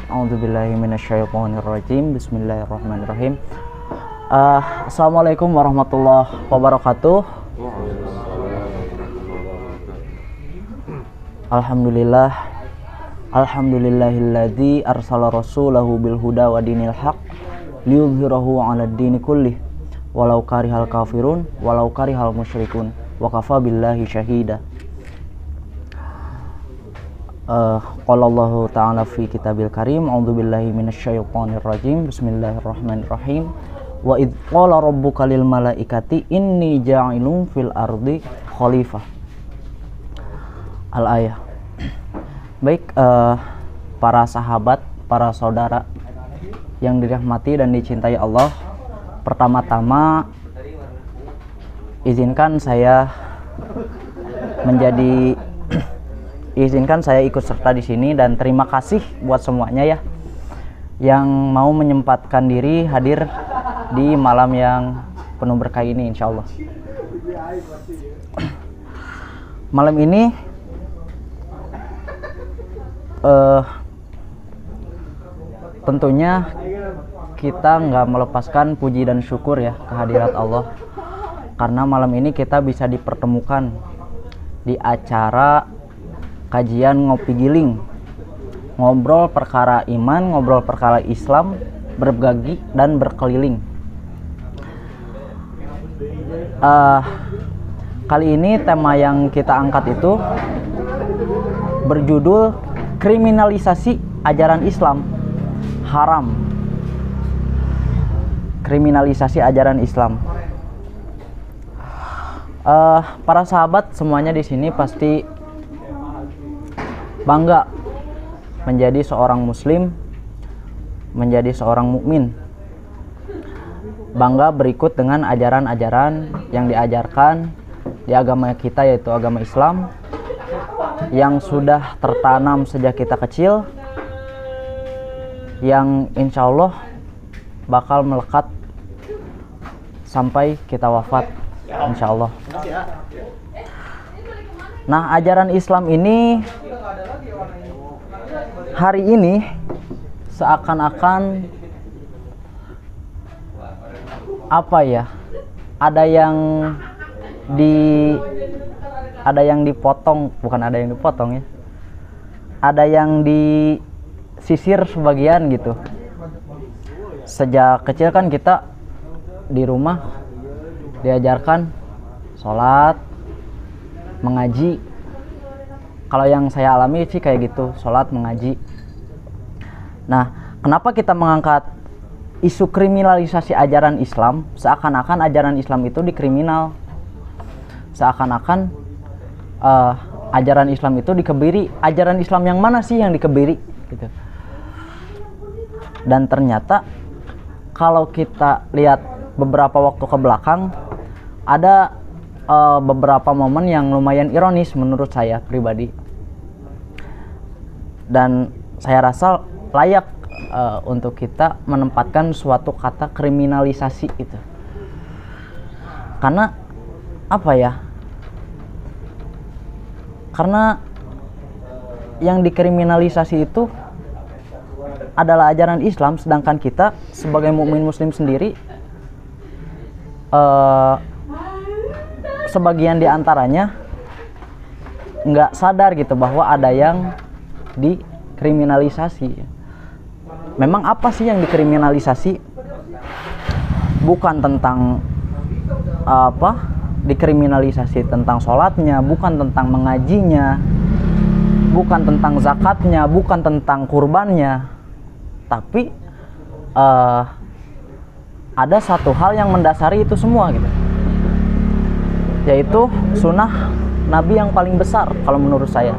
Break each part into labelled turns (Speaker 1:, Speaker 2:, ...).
Speaker 1: A'udzubillahi minasyaitonirrajim. Bismillahirrahmanirrahim. Assalamualaikum warahmatullahi wabarakatuh. Alhamdulillah. Alhamdulillahilladzi arsala rasulahu bil huda wa dinil haq liyudhhirahu 'alad dini kullih walau karihal kafirun walau karihal musyrikun wa kafa billahi syahida. Qala Allahu ta'ala fi kitabil karim, a'udzubillahi minasyaitonir rajim. Bismillahirrahmanirrahim. Wa idz qala rabbuka lil malaikati inni ja'ilun fil ardi khalifah. Al-ayah. Baik, para sahabat, para saudara yang dirahmati dan dicintai Allah, pertama-tama izinkan saya ikut serta di sini, dan terima kasih buat semuanya ya yang mau menyempatkan diri hadir di malam yang penuh berkah ini, insya Allah. Malam ini tentunya kita nggak melepaskan puji dan syukur ya kehadirat Allah, karena malam ini kita bisa dipertemukan di acara kajian ngopi giling, ngobrol perkara iman, ngobrol perkara Islam, berbagi dan berkeliling. Kali ini tema yang kita angkat itu berjudul kriminalisasi ajaran Islam haram. Kriminalisasi ajaran Islam. Para sahabat semuanya di sini pasti bangga menjadi seorang muslim, menjadi seorang mukmin. Bangga berikut dengan ajaran-ajaran yang diajarkan di agama kita, yaitu agama Islam, yang sudah tertanam sejak kita kecil, yang insya Allah bakal melekat sampai kita wafat, insya Allah. Nah, ajaran Islam ini hari ini seakan-akan apa ya? Ada yang dipotong, bukan ada yang dipotong ya. Ada yang disisir sebagian gitu. Sejak kecil kan kita di rumah diajarkan sholat, mengaji. Kalau yang saya alami sih kayak gitu, sholat, mengaji. Nah, kenapa kita mengangkat isu kriminalisasi ajaran Islam? Seakan-akan ajaran Islam itu dikriminal, seakan-akan ajaran Islam itu dikebiri. Ajaran Islam yang mana sih yang dikebiri gitu. Dan ternyata kalau kita lihat beberapa waktu ke belakang, ada beberapa momen yang lumayan ironis menurut saya pribadi, dan saya rasa layak untuk kita menempatkan suatu kata kriminalisasi itu. Karena apa ya? Karena yang dikriminalisasi itu adalah ajaran Islam, sedangkan kita sebagai mukmin muslim sendiri sebagian diantaranya nggak sadar gitu bahwa ada yang dikriminalisasi. Memang apa sih yang dikriminalisasi? Bukan tentang dikriminalisasi tentang sholatnya, bukan tentang mengajinya, bukan tentang zakatnya, bukan tentang kurbannya, tapi ada satu hal yang mendasari itu semua gitu, yaitu sunnah Nabi yang paling besar. Kalau menurut saya,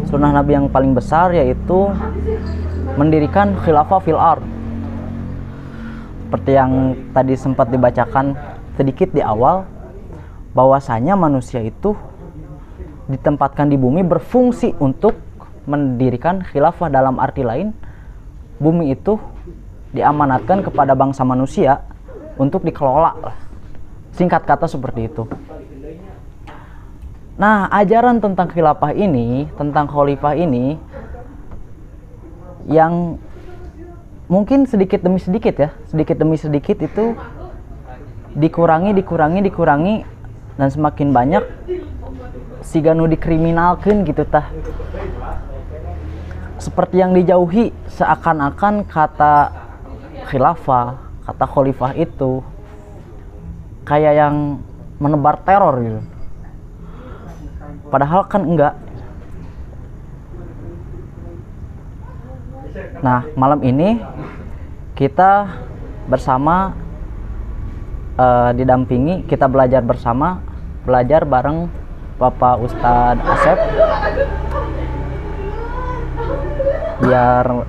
Speaker 1: sunnah Nabi yang paling besar yaitu mendirikan khilafah fil ard. Seperti yang tadi sempat dibacakan sedikit di awal, bahwasanya manusia itu ditempatkan di bumi berfungsi untuk mendirikan khilafah. Dalam arti lain, bumi itu diamanatkan kepada bangsa manusia untuk dikelola. Singkat kata seperti itu. Nah, ajaran tentang khilafah ini, tentang khalifah ini yang mungkin sedikit demi sedikit itu dikurangi dan semakin banyak siganu dikriminalkeun gitu tah. Seperti yang dijauhi, seakan-akan kata khilafah, kata khalifah itu kayak yang menebar teror gitu. Padahal kan enggak. Nah, malam ini kita bersama didampingi, kita belajar bersama, belajar bareng Bapak Ustadz Asep. Biar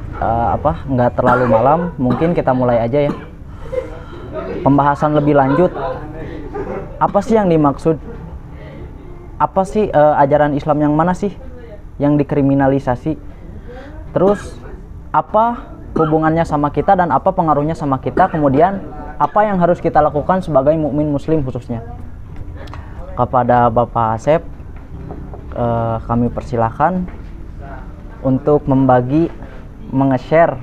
Speaker 1: nggak terlalu malam, mungkin kita mulai aja ya. Pembahasan lebih lanjut, apa sih yang dimaksud? Apa sih ajaran Islam yang mana sih yang dikriminalisasi? Terus apa hubungannya sama kita dan apa pengaruhnya sama kita? Kemudian apa yang harus kita lakukan sebagai mukmin muslim khususnya? Kepada Bapak Asep kami persilahkan untuk membagi, menge-share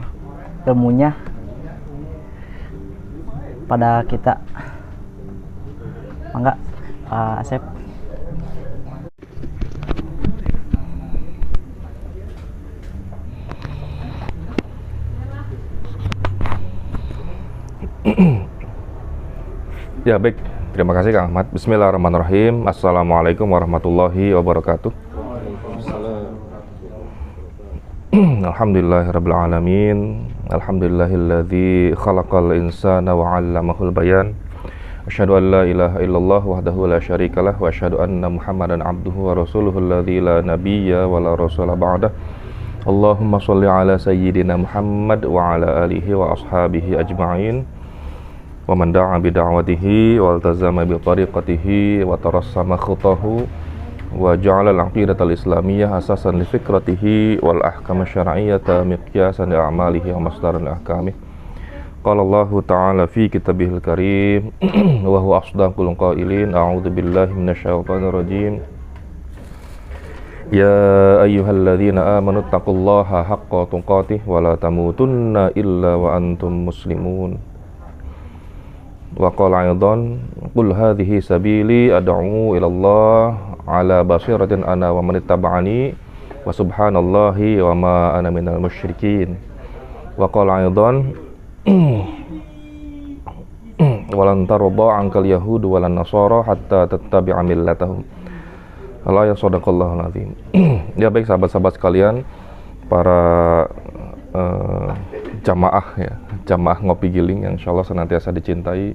Speaker 1: ilmunya pada kita. Mangga, Asep.
Speaker 2: Ya baik, terima kasih Kang Ahmad. Bismillahirrahmanirrahim. Assalamualaikum warahmatullahi wabarakatuh. Alhamdulillahirabbil alamin. Alhamdulillahilladzi khalaqal insana wa 'allamahul bayan. Asyhadu an la ilaha illallah wahdahu la syarikalah wa asyhadu anna Muhammadan abduhu wa rasuluhu alladzi la nabiyya wa la rasula ba'dah. Allahumma shalli ala sayyidina Muhammad wa ala alihi wa ashabihi ajma'in. Wa man da'a bi da'watihi wa iltazama bi tariqatihi wa tarassama khutahu wa ja'ala al-aqidatal islamiyyah asasan li fikratihi wal ahkam syar'iyyata miqyasan li a'malihi wa masdaran li ahkamih. Qala Allah ta'ala fi kitabihil karim wa huwa asdaqul qailin. A'udzu billahi minasyaitonir rajim. Ya ayyuhalladzina amanu taqullaha haqqa tuqatih wa la tamutunna illa wa antum muslimun. Wa qala aidan qul hadhihi sabili ad'u ila Allah ala basiratin ana wa man ittaba'ani wa subhanallahi wa ma ana minal musyrikin. Wa qala aidan walan tarda 'ankal yahud walan nasara hatta tattabi'a millatahum. Allah ya sadaqallahul azim. Ya baik sahabat-sahabat sekalian, para jamaah ngopi giling yang insyaallah senantiasa dicintai,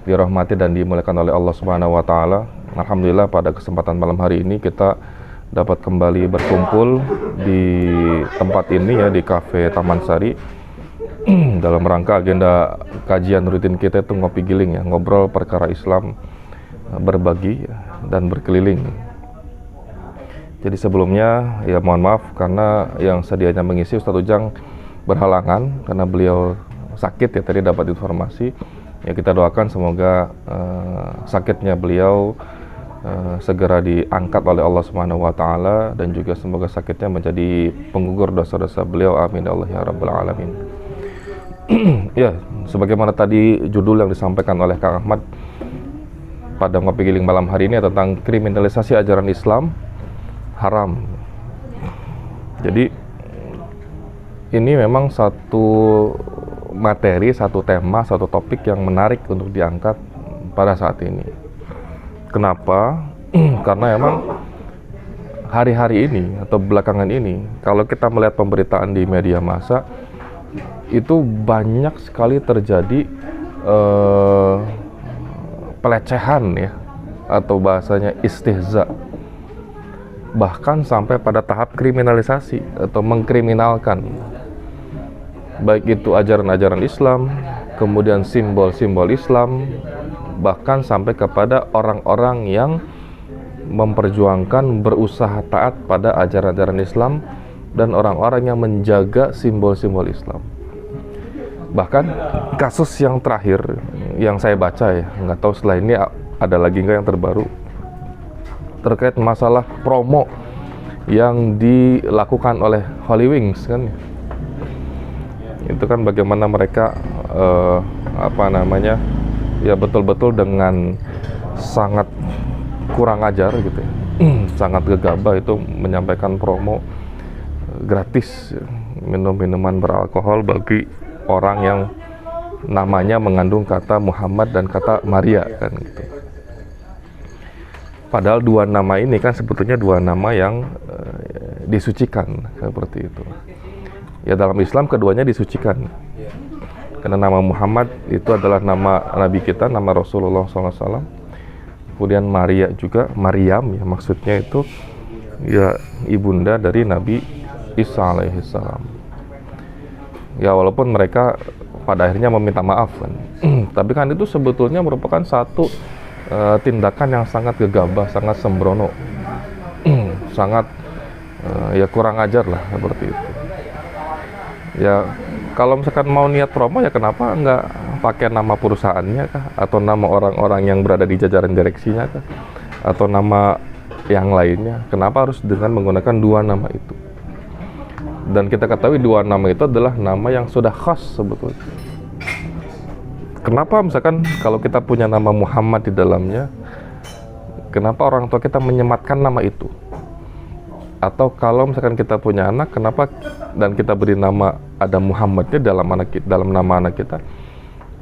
Speaker 2: dirahmati dan dimuliakan oleh Allah Subhanahu wa taala. Alhamdulillah pada kesempatan malam hari ini kita dapat kembali berkumpul di tempat ini ya, di Cafe Taman Sari dalam rangka agenda kajian rutin kita itu ngopi giling ya, ngobrol perkara Islam, berbagi dan berkeliling. Jadi sebelumnya ya mohon maaf karena yang sedianya mengisi Ustadz Ujang berhalangan karena beliau sakit ya, tadi dapat informasi. Ya kita doakan semoga sakitnya beliau segera diangkat oleh Allah Subhanahu wa taala dan juga semoga sakitnya menjadi penggugur dosa-dosa beliau, amin ya Allah ya rabbal alamin. Ya, sebagaimana tadi judul yang disampaikan oleh Kang Ahmad pada ngopi giling malam hari ini tentang kriminalisasi ajaran Islam haram. Jadi ini memang satu materi, satu tema, satu topik yang menarik untuk diangkat pada saat ini. Kenapa? Karena emang hari-hari ini atau belakangan ini kalau kita melihat pemberitaan di media massa itu banyak sekali terjadi pelecehan ya, atau bahasanya istihza, bahkan sampai pada tahap kriminalisasi atau mengkriminalkan baik itu ajaran-ajaran Islam, kemudian simbol-simbol Islam, bahkan sampai kepada orang-orang yang memperjuangkan berusaha taat pada ajaran-ajaran Islam dan orang-orang yang menjaga simbol-simbol Islam. Bahkan kasus yang terakhir yang saya baca ya, nggak tahu setelah ini ada lagi nggak yang terbaru, terkait masalah promo yang dilakukan oleh Holy Wings kan. itu kan bagaimana mereka ya betul-betul dengan sangat kurang ajar gitu ya, sangat gegabah itu menyampaikan promo gratis minum-minuman beralkohol bagi orang yang namanya mengandung kata Muhammad dan kata Maria kan gitu. Padahal dua nama ini kan sebetulnya dua nama yang disucikan seperti itu. Ya dalam Islam keduanya disucikan. Karena nama Muhammad itu adalah nama Nabi kita, nama Rasulullah SAW. Kemudian Maria juga, Maryam ya maksudnya itu ya ibunda dari Nabi Isa alaihissalam. Ya walaupun mereka pada akhirnya meminta maaf kan. Tapi kan itu sebetulnya merupakan satu tindakan yang sangat gegabah, sangat sembrono, sangat ya kurang ajar lah seperti itu. Ya kalau misalkan mau niat promo ya kenapa nggak pakai nama perusahaannya kah, atau nama orang-orang yang berada di jajaran direksinya kah, atau nama yang lainnya? Kenapa harus dengan menggunakan dua nama itu? Dan kita ketahui dua nama itu adalah nama yang sudah khas sebetulnya. Kenapa misalkan kalau kita punya nama Muhammad di dalamnya, kenapa orang tua kita menyematkan nama itu? Atau kalau misalkan kita punya anak, kenapa dan kita beri nama ada Muhammadnya dalam nama anak kita?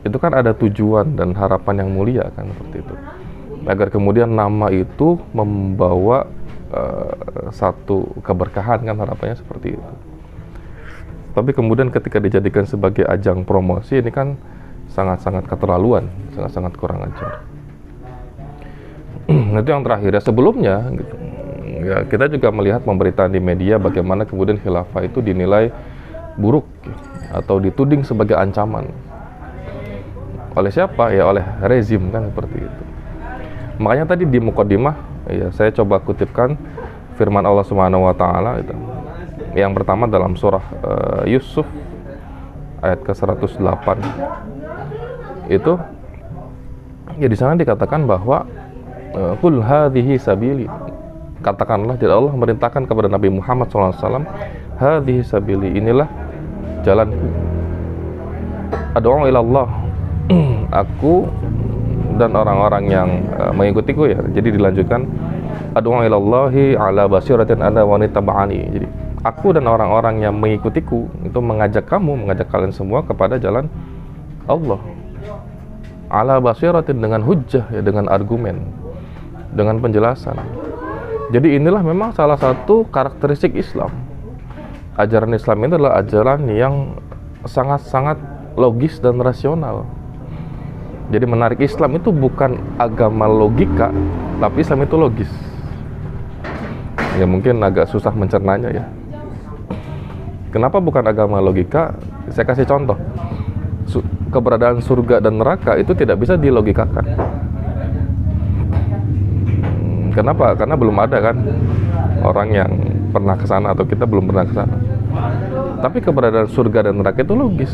Speaker 2: Itu kan ada tujuan dan harapan yang mulia kan seperti itu. Agar kemudian nama itu membawa satu keberkahan kan harapannya seperti itu. Tapi kemudian ketika dijadikan sebagai ajang promosi ini kan sangat-sangat keterlaluan, sangat-sangat kurang ajar. Itu yang terakhir ya. Sebelumnya gitu, ya kita juga melihat pemberitaan di media bagaimana kemudian khilafah itu dinilai buruk atau dituding sebagai ancaman. Oleh siapa? Ya oleh rezim kan seperti itu. Makanya tadi di muqaddimah ya saya coba kutipkan firman Allah Subhanahu wa taala itu. Yang pertama dalam surah Yusuf ayat ke-108. Itu ya di sana dikatakan bahwa qul hadhihi sabili, katakanlah jadi Allah memerintahkan kepada Nabi Muhammad SAW, hadhihi sabili, inilah jalanku, ad'u ila Allah, aku dan orang-orang yang mengikutiku ya. Jadi dilanjutkan ad'u ila Allahi ala basiratin ana wa nitaba'ani. Jadi aku dan orang-orang yang mengikutiku itu mengajak kalian semua kepada jalan Allah ala basiratin, dengan hujjah ya, dengan argumen, dengan penjelasan. Jadi inilah memang salah satu karakteristik Islam. Ajaran Islam ini adalah ajaran yang sangat-sangat logis dan rasional. Jadi menarik, Islam itu bukan agama logika, tapi Islam itu logis. Ya mungkin agak susah mencernanya ya. Kenapa bukan agama logika? Saya kasih contoh. Keberadaan surga dan neraka itu tidak bisa dilogikakan. Kenapa? Karena belum ada kan orang yang pernah ke sana, atau kita belum pernah ke sana. Tapi keberadaan surga dan neraka itu logis.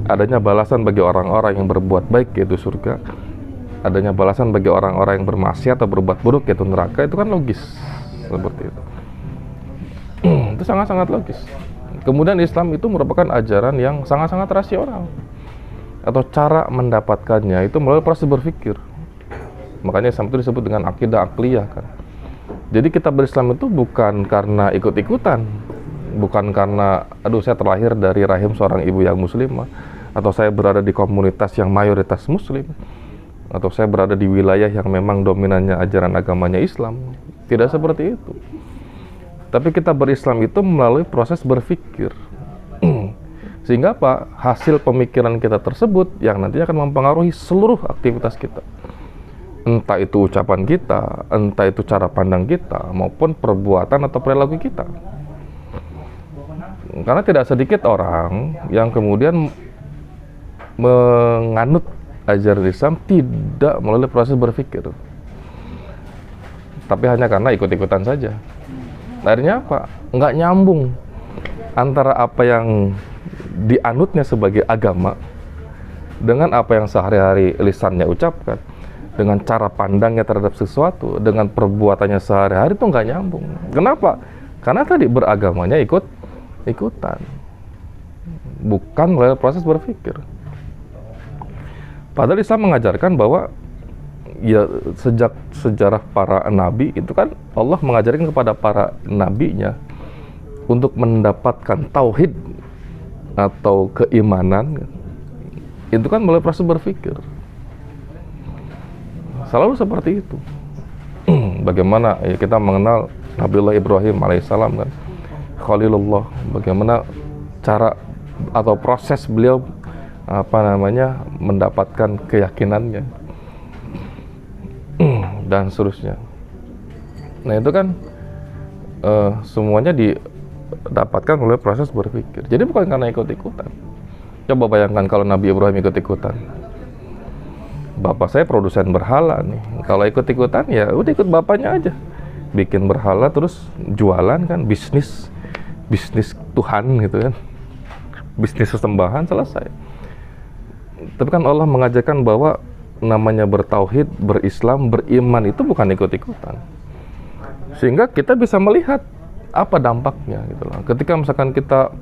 Speaker 2: Adanya balasan bagi orang-orang yang berbuat baik, yaitu surga. Adanya balasan bagi orang-orang yang bermaksiat atau berbuat buruk, yaitu neraka. Itu kan logis seperti itu. Itu sangat-sangat logis. Kemudian Islam itu merupakan ajaran yang sangat-sangat rasional, atau cara mendapatkannya itu melalui proses berpikir. Makanya Islam itu disebut dengan akidah akliyah kan. Jadi kita berislam itu bukan karena ikut-ikutan, bukan karena aduh saya terlahir dari rahim seorang ibu yang muslimah, atau saya berada di komunitas yang mayoritas muslim, atau saya berada di wilayah yang memang dominannya ajaran agamanya Islam. Tidak seperti itu. Tapi kita berislam itu melalui proses berpikir. Sehingga apa? Hasil pemikiran kita tersebut yang nantinya akan mempengaruhi seluruh aktivitas kita. Entah itu ucapan kita, entah itu cara pandang kita, maupun perbuatan atau perilaku kita. Karena tidak sedikit orang yang kemudian menganut ajaran Islam tidak melalui proses berpikir, tapi hanya karena ikut-ikutan saja. Akhirnya apa? Nggak nyambung antara apa yang dianutnya sebagai agama dengan apa yang sehari-hari lisannya ucapkan, dengan cara pandangnya terhadap sesuatu, dengan perbuatannya sehari-hari, itu nggak nyambung. Kenapa? Karena tadi beragamanya ikut-ikutan. bukan melalui proses berpikir. Padahal Islam mengajarkan bahwa ya sejak sejarah para nabi itu kan Allah mengajarkan kepada para nabinya untuk mendapatkan tauhid atau keimanan itu kan melalui proses berpikir. Selalu seperti itu. Bagaimana ya kita mengenal Nabiullah Ibrahim alaihissalam kan, Khalilullah, bagaimana cara atau proses beliau mendapatkan keyakinannya dan seterusnya. Nah itu kan semuanya didapatkan oleh proses berpikir. Jadi bukan karena ikut-ikutan. Coba bayangkan kalau Nabi Ibrahim ikut-ikutan. Bapak saya produsen berhala nih. Kalau ikut-ikutan ya udah ikut bapaknya aja. Bikin berhala terus jualan kan, bisnis Tuhan gitu kan. Bisnis sesembahan selesai. Tapi kan Allah mengajarkan bahwa namanya bertauhid, berislam, beriman itu bukan ikut-ikutan. Sehingga kita bisa melihat apa dampaknya gitu loh. Ketika misalkan kita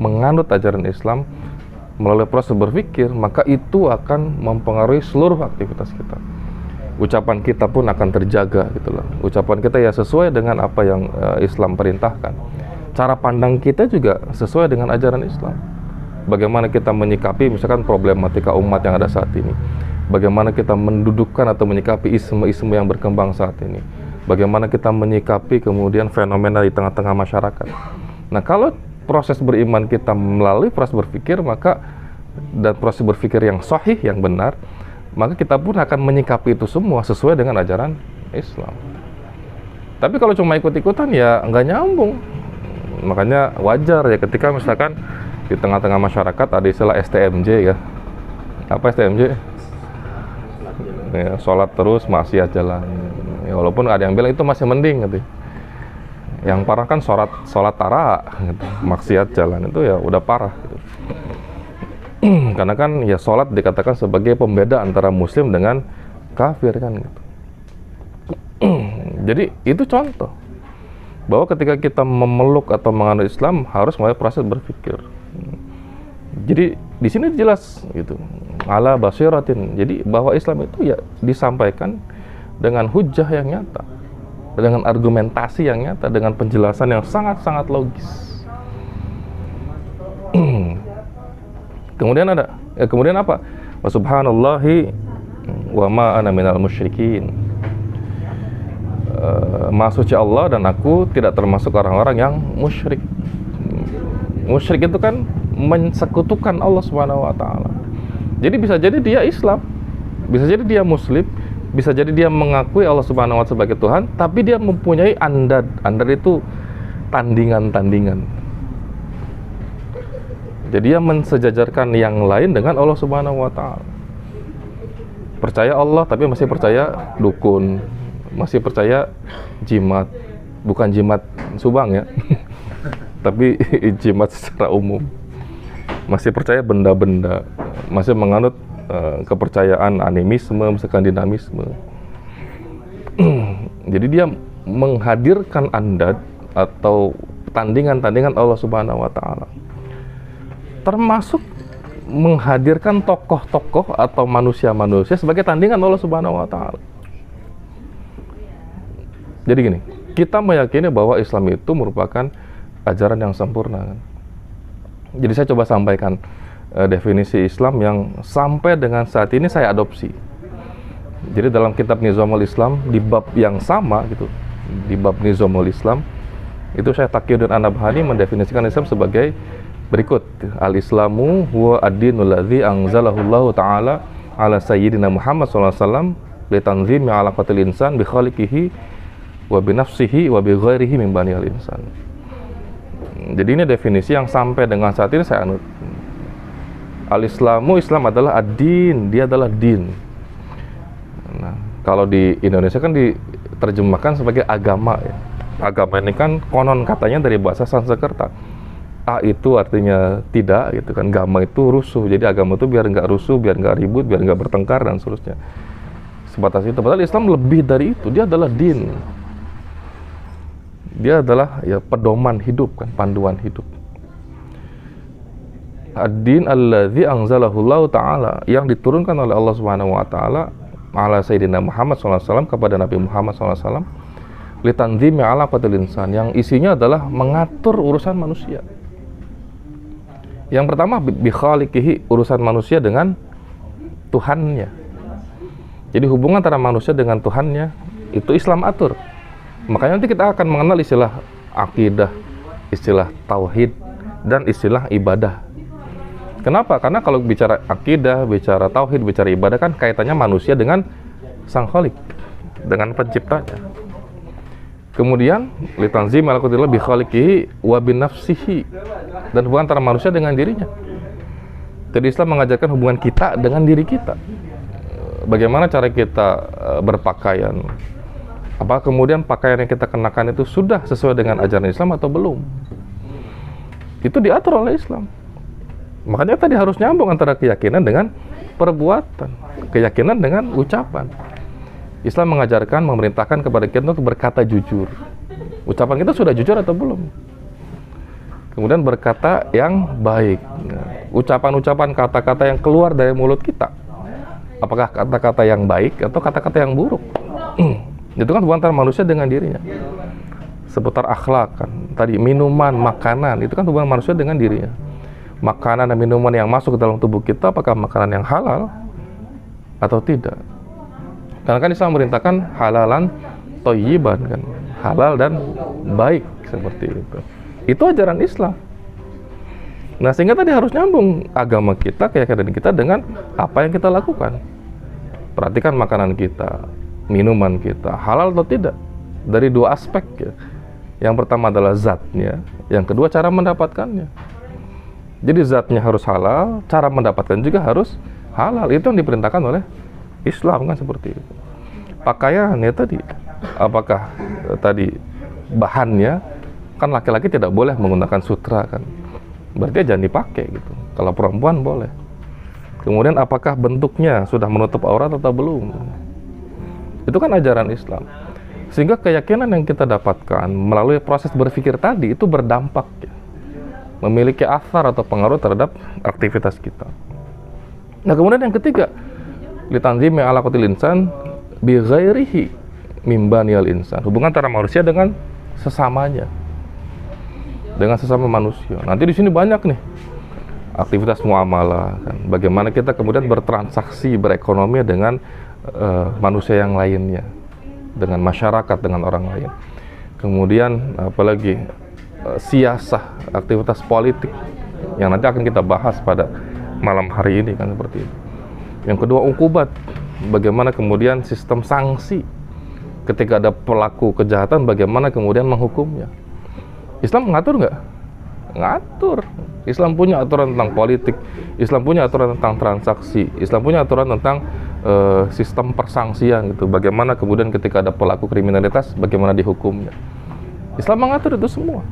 Speaker 2: menganut ajaran Islam melalui proses berpikir, maka itu akan mempengaruhi seluruh aktivitas kita. Ucapan kita pun akan terjaga gitu loh. Ucapan kita ya sesuai dengan apa yang Islam perintahkan. Cara pandang kita juga sesuai dengan ajaran Islam. Bagaimana kita menyikapi misalkan problematika umat yang ada saat ini. Bagaimana kita mendudukkan atau menyikapi isu-isu yang berkembang saat ini. Bagaimana kita menyikapi kemudian fenomena di tengah-tengah masyarakat. Nah, kalau proses beriman kita melalui proses berpikir, maka dan proses berpikir yang sahih, yang benar, maka kita pun akan menyikapi itu semua sesuai dengan ajaran Islam. Tapi kalau cuma ikut-ikutan ya nggak nyambung. Makanya wajar ya ketika misalkan di tengah-tengah masyarakat ada istilah STMJ ya. Apa STMJ? Ya, sholat terus maksiat jalan. Ya, walaupun ada yang bilang itu masih mending gitu. Yang parah kan sholat tara gitu. Maksiat jalan itu ya udah parah gitu. Karena kan ya sholat dikatakan sebagai pembeda antara muslim dengan kafir kan gitu. Jadi itu contoh bahwa ketika kita memeluk atau menganut Islam harus melalui proses berpikir. Jadi di sini jelas gitu, ala basiratin. Jadi bahwa Islam itu ya disampaikan dengan hujjah yang nyata, dengan argumentasi yang nyata, dengan penjelasan yang sangat-sangat logis. Kemudian apa? Wa subhanallahi wa ma ana minal musyrikin. Maha suci Allah dan aku tidak termasuk orang-orang yang musyrik. Musyrik itu kan mensekutukan Allah Subhanahu wa taala. Jadi bisa jadi dia Islam, bisa jadi dia muslim, bisa jadi dia mengakui Allah Subhanahu wa taala sebagai Tuhan, tapi dia mempunyai andad. Andad itu tandingan-tandingan. Jadi dia mensejajarkan yang lain dengan Allah Subhanahu wa taala. Percaya Allah tapi masih percaya dukun, masih percaya jimat, bukan jimat Subang ya. Tapi jimat secara umum. Masih percaya benda-benda, masih menganut kepercayaan animisme, misalkan dinamisme. Jadi dia menghadirkan andad atau tandingan-tandingan Allah Subhanahu wa taala. Termasuk menghadirkan tokoh-tokoh atau manusia-manusia sebagai tandingan Allah Subhanahu wa taala. Jadi gini, kita meyakini bahwa Islam itu merupakan ajaran yang sempurna kan? Jadi saya coba sampaikan definisi Islam yang sampai dengan saat ini saya adopsi. Jadi dalam kitab Nizamul Islam di bab yang sama gitu, di bab Nizamul Islam itu Syekh Taqiyuddin An-Nabhani mendefinisikan Islam sebagai berikut: Al-Islamu huwa ad-dinul ladzi anzalahu Allah taala ala sayyidina Muhammad sallallahu alaihi wasallam li tanzimi alaqatil insan bi khaliqihi wa bi nafsihi wa bi ghairihi min bani al-insan. Jadi ini definisi yang sampai dengan saat ini saya anut. Al-Islamu, Islam adalah ad-din, dia adalah din. Nah, kalau di Indonesia kan diterjemahkan sebagai agama ya. Agama ini kan konon katanya dari bahasa Sanskerta. A itu artinya tidak gitu kan, gama itu rusuh. Jadi agama itu biar nggak rusuh, biar nggak ribut, biar nggak bertengkar dan seterusnya. Sebatas itu. Padahal Islam lebih dari itu, dia adalah din. Dia adalah ya pedoman hidup kan, panduan hidup. ad-din alladzi anzalahu Allah Ta'ala, yang diturunkan oleh Allah Subhanahu wa taala ala Sayyidina Muhammad SAW, kepada Nabi Muhammad SAW, litanzimi alaqatil insan, yang isinya adalah mengatur urusan manusia. Yang pertama bi khaliqihi, urusan manusia dengan Tuhannya. Jadi hubungan antara manusia dengan Tuhannya itu Islam atur. Makanya nanti kita akan mengenal istilah akidah, istilah tauhid, dan istilah ibadah. Kenapa? Karena kalau bicara akidah, bicara tauhid, bicara ibadah, kan kaitannya manusia dengan Sang Khalik, dengan penciptanya. Kemudian litanzim alaqatillah bi khaliqihi wa bi nafsihi, dan hubungan antara manusia dengan dirinya. Jadi Islam mengajarkan hubungan kita dengan diri kita. Bagaimana cara kita berpakaian? Apa kemudian pakaian yang kita kenakan itu sudah sesuai dengan ajaran Islam atau belum? Itu diatur oleh Islam. Makanya tadi harus nyambung antara keyakinan dengan perbuatan, keyakinan dengan ucapan. Islam mengajarkan, memerintahkan kepada kita untuk berkata jujur. Ucapan kita sudah jujur atau belum? Kemudian berkata yang baik. Ucapan-ucapan, kata-kata yang keluar dari mulut kita, apakah kata-kata yang baik atau kata-kata yang buruk? Itu kan hubungan antara manusia dengan dirinya. Seputar akhlak kan. Tadi minuman, makanan, itu kan hubungan manusia dengan dirinya. Makanan dan minuman yang masuk ke dalam tubuh kita, apakah makanan yang halal atau tidak? Karena kan Islam merintahkan halalan thayyiban kan, halal dan baik, seperti itu. Itu ajaran Islam. Nah, sehingga tadi harus nyambung agama kita, keyakinan kita dengan apa yang kita lakukan. Perhatikan makanan kita, minuman kita, halal atau tidak, dari dua aspek ya. Yang pertama adalah zatnya, yang kedua cara mendapatkannya. Jadi zatnya harus halal, cara mendapatkan juga harus halal. Itu yang diperintahkan oleh Islam kan, seperti itu. Pakaiannya tadi, apakah tadi bahannya, kan laki-laki tidak boleh menggunakan sutra kan, berarti jangan dipakai gitu. Kalau perempuan boleh. Kemudian apakah bentuknya sudah menutup aurat atau belum? Itu kan ajaran Islam. Sehingga keyakinan yang kita dapatkan melalui proses berpikir tadi itu berdampak ya, memiliki asar atau pengaruh terhadap aktivitas kita. Nah, kemudian yang ketiga, litanzimi alaqatil insan bi ghairihi mim baniyal insan, hubungan antara manusia dengan sesamanya, dengan sesama manusia. Nanti di sini banyak nih aktivitas muamalah kan, bagaimana kita kemudian bertransaksi, berekonomi dengan manusia yang lainnya, dengan masyarakat, dengan orang lain. Kemudian apalagi siasah, aktivitas politik yang nanti akan kita bahas pada malam hari ini kan, seperti itu. Yang kedua, ukubat, bagaimana kemudian sistem sanksi ketika ada pelaku kejahatan, bagaimana kemudian menghukumnya. Islam mengatur nggak? Ngatur. Islam punya aturan tentang politik, Islam punya aturan tentang transaksi, Islam punya aturan tentang sistem persangsian gitu. Bagaimana kemudian ketika ada pelaku kriminalitas, bagaimana dihukumnya. Islam mengatur itu semua.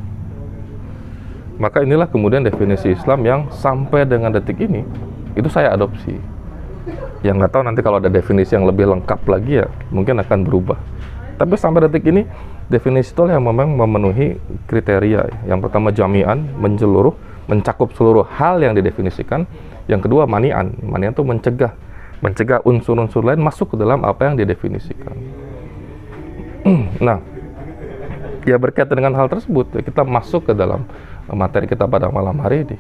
Speaker 2: Maka inilah kemudian definisi Islam yang sampai dengan detik ini itu saya adopsi. Yang nggak tahu nanti kalau ada definisi yang lebih lengkap lagi ya mungkin akan berubah. Tapi sampai detik ini definisi itu yang memang memenuhi kriteria. Yang pertama jami'an, menyeluruh, mencakup seluruh hal yang didefinisikan. Yang kedua mani'an, mani'an itu mencegah unsur-unsur lain masuk ke dalam apa yang didefinisikan. Nah, ya berkaitan dengan hal tersebut ya, kita masuk ke dalam materi kita pada malam hari ini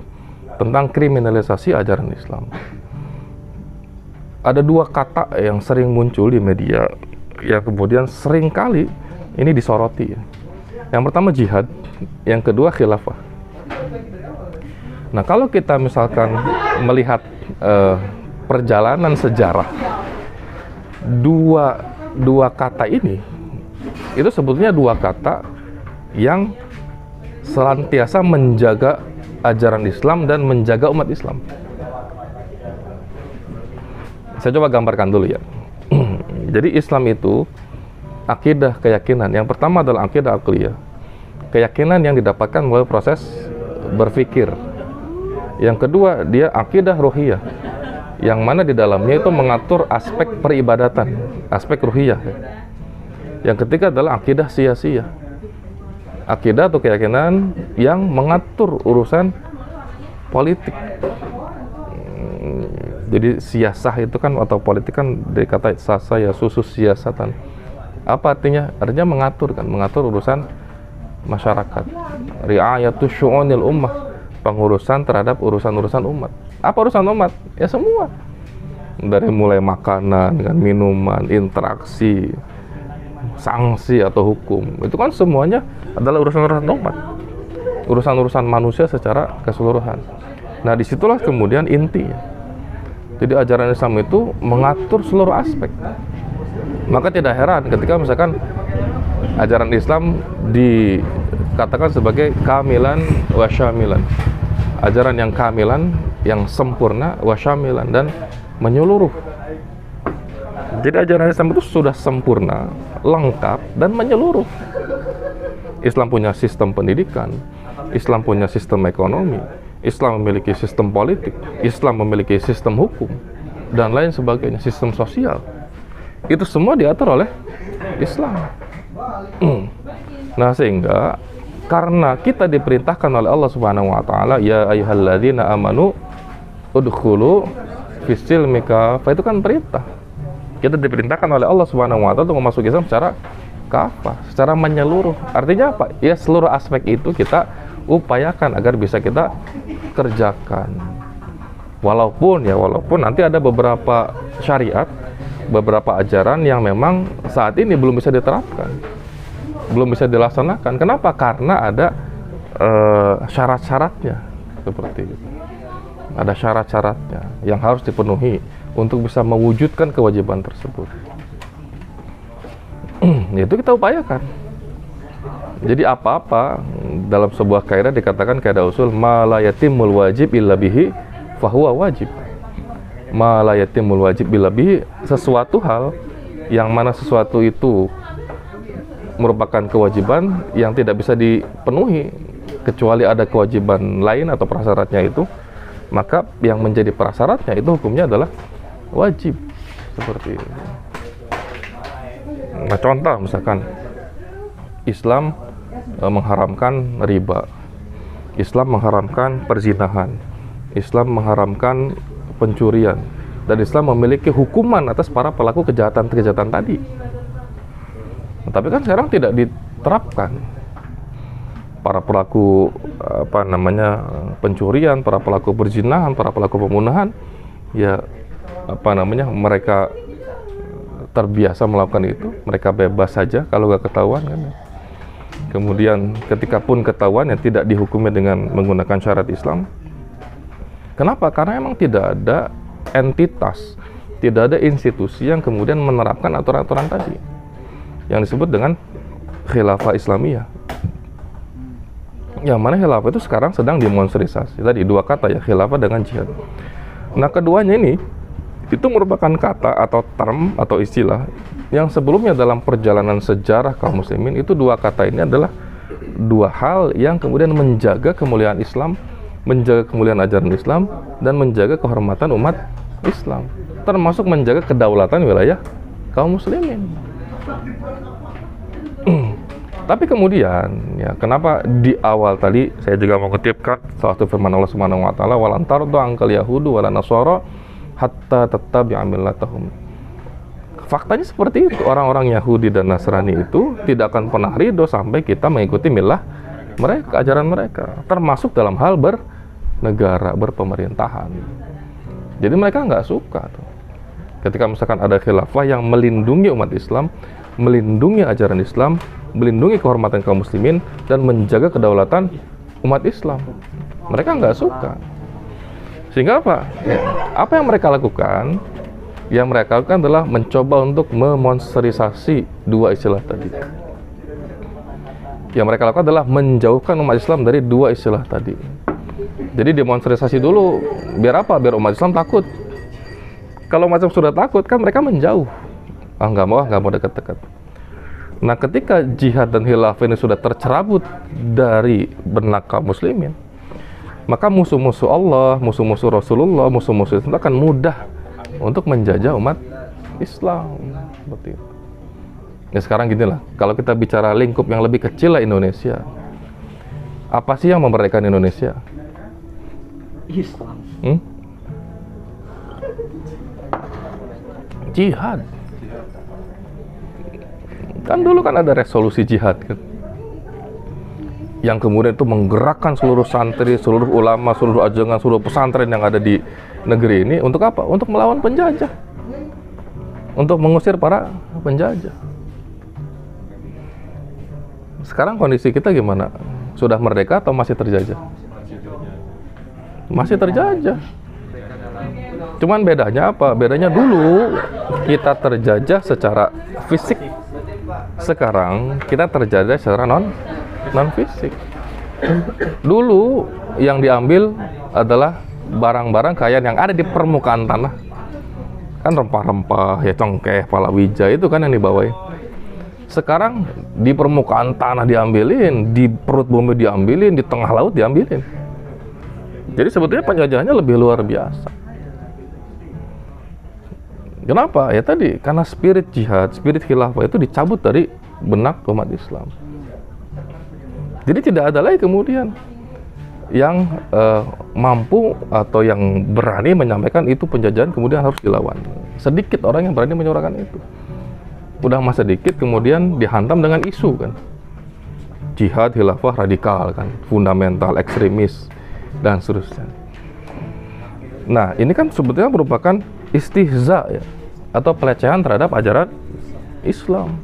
Speaker 2: tentang kriminalisasi ajaran Islam. Ada dua kata yang sering muncul di media yang kemudian sering kali ini disoroti. Yang pertama jihad, yang kedua khilafah. Nah, kalau kita misalkan melihat perjalanan sejarah dua kata ini, itu sebetulnya dua kata yang senantiasa menjaga ajaran Islam dan menjaga umat Islam. Saya coba gambarkan dulu ya. Jadi Islam itu akidah, keyakinan. Yang pertama adalah akidah aqliyah, keyakinan yang didapatkan melalui proses berpikir. Yang kedua dia akidah ruhiyah, yang mana di dalamnya itu mengatur aspek peribadatan, aspek ruhiyah. Yang ketiga adalah akidah siyasiyah, akidah atau keyakinan yang mengatur urusan politik. Jadi siasah itu kan atau politik kan dari kata sasa ya susus siasatan. Apa artinya? Artinya mengatur kan, mengatur urusan masyarakat. Ri'ayatu syu'unil ummah, pengurusan terhadap urusan-urusan umat. Apa urusan umat? Ya semua. Dari mulai makanan, dengan minuman, interaksi, sanksi atau hukum. Itu kan semuanya adalah urusan-urusan umat. Urusan-urusan manusia secara keseluruhan. Nah, disitulah kemudian intinya. Jadi ajaran Islam itu mengatur seluruh aspek. Maka tidak heran ketika misalkan ajaran Islam dikatakan sebagai kamilan wa syamilan. Ajaran yang kamilan, yang sempurna, wa syamilan, dan menyeluruh. Jadi ajaran Islam itu sudah sempurna, lengkap, dan menyeluruh. Islam punya sistem pendidikan, Islam punya sistem ekonomi, Islam memiliki sistem politik, Islam memiliki sistem hukum, dan lain sebagainya, sistem sosial. Itu semua diatur oleh Islam. Nah, sehingga karena kita diperintahkan oleh Allah Subhanahu wa taala, ya ayyuhalladzina amanu udkhulu fis-silmi kafah, itu kan perintah. Kita diperintahkan oleh Allah Subhanahu wa taala untuk memasuki Islam secara kafah, secara menyeluruh. Artinya apa? Ya seluruh aspek itu kita upayakan agar bisa kita kerjakan. Walaupun nanti ada beberapa syariat, beberapa ajaran yang memang saat ini belum bisa diterapkan, belum bisa dilaksanakan. Kenapa? Karena ada syarat-syaratnya seperti itu. Ada syarat-syaratnya yang harus dipenuhi untuk bisa mewujudkan kewajiban tersebut. Itu kita upayakan. Jadi apa-apa dalam sebuah kaidah dikatakan kaidah usul ma la yatimul wajib illa bihi fahuwa wajib. Ma la yatimul wajib illa bihi, sesuatu hal yang mana sesuatu itu merupakan kewajiban yang tidak bisa dipenuhi kecuali ada kewajiban lain atau prasyaratnya itu, maka yang menjadi prasyaratnya itu hukumnya adalah wajib. Seperti itu. Nah, contoh misalkan Islam mengharamkan riba, Islam mengharamkan perzinahan, Islam mengharamkan pencurian, dan Islam memiliki hukuman atas para pelaku kejahatan-kejahatan tadi. Tapi kan sekarang tidak diterapkan. Para pelaku pencurian, para pelaku perzinahan, para pelaku pembunuhan, ya mereka terbiasa melakukan itu, mereka bebas saja kalau nggak ketahuan kan. Kemudian ketika pun ketahuan ya tidak dihukumi dengan menggunakan syarat Islam. Kenapa? Karena memang tidak ada entitas, tidak ada institusi yang kemudian menerapkan aturan-aturan tadi yang disebut dengan khilafah Islamiyah. Yang mana khilafah itu sekarang sedang demonstrisasi. Tadi dua kata ya, khilafah dengan jihad. Nah, keduanya ini itu merupakan kata atau term atau istilah yang sebelumnya dalam perjalanan sejarah kaum muslimin itu dua kata ini adalah dua hal yang kemudian menjaga kemuliaan Islam, menjaga kemuliaan ajaran Islam, dan menjaga kehormatan umat Islam, termasuk menjaga kedaulatan wilayah kaum muslimin. Tapi kemudian ya kenapa di awal tadi saya juga mau kutipkan salah satu firman Allah Subhanahu wa taala, walan tardu angkal yahudu wala nasara hatta tattabi'a millatahum. Faktanya seperti itu, orang-orang Yahudi dan Nasrani itu tidak akan pernah ridho sampai kita mengikuti milah mereka, ajaran mereka, termasuk dalam hal bernegara, berpemerintahan. Jadi mereka nggak suka tuh ketika misalkan ada khilafah yang melindungi umat Islam, melindungi ajaran Islam, melindungi kehormatan kaum muslimin, dan menjaga kedaulatan umat Islam. Mereka nggak suka. Sehingga apa? Ya, apa yang mereka lakukan? Yang mereka lakukan adalah mencoba untuk memonsterisasi dua istilah tadi. Yang mereka lakukan adalah menjauhkan umat Islam dari dua istilah tadi. Jadi demonstrisasi dulu, biar apa? Biar umat Islam takut. Kalau umat Islam sudah takut, kan mereka menjauh. Nggak mau dekat-dekat. Nah, ketika jihad dan khilafah ini sudah tercerabut dari benak kaum muslimin, maka musuh-musuh Allah, musuh-musuh Rasulullah, musuh-musuh Islam akan mudah untuk menjajah umat Islam. Seperti itu. Ya sekarang ginilah, kalau kita bicara lingkup yang lebih kecil lah Indonesia, apa sih yang memerdekakan Indonesia?
Speaker 1: Islam.
Speaker 2: Jihad. Kan dulu kan ada resolusi jihad kan, yang kemudian itu menggerakkan seluruh santri, seluruh ulama, seluruh ajengan, seluruh pesantren yang ada di negeri ini untuk apa? Untuk melawan penjajah, untuk mengusir para penjajah. Sekarang kondisi kita gimana? Sudah merdeka atau masih terjajah? Masih terjajah. Cuman bedanya apa? Bedanya dulu kita terjajah secara fisik. Sekarang kita terjajah secara non fisik. Dulu yang diambil adalah barang-barang kekayaan yang ada di permukaan tanah. Kan rempah-rempah, ya cengkeh, palawija, itu kan yang dibawain. Sekarang di permukaan tanah diambilin, di perut bumi diambilin, di tengah laut diambilin. Jadi sebetulnya penjajahannya lebih luar biasa. Kenapa? Ya tadi, karena spirit jihad, spirit khilafah itu dicabut dari benak umat Islam. Jadi tidak ada lagi kemudian yang mampu atau yang berani menyampaikan itu penjajahan kemudian harus dilawan. Sedikit orang yang berani menyuarakan itu. Udah masa sedikit kemudian dihantam dengan isu kan. Jihad, khilafah radikal kan, fundamental, ekstremis dan seterusnya. Nah, ini kan sebetulnya merupakan istihza ya, atau pelecehan terhadap ajaran Islam.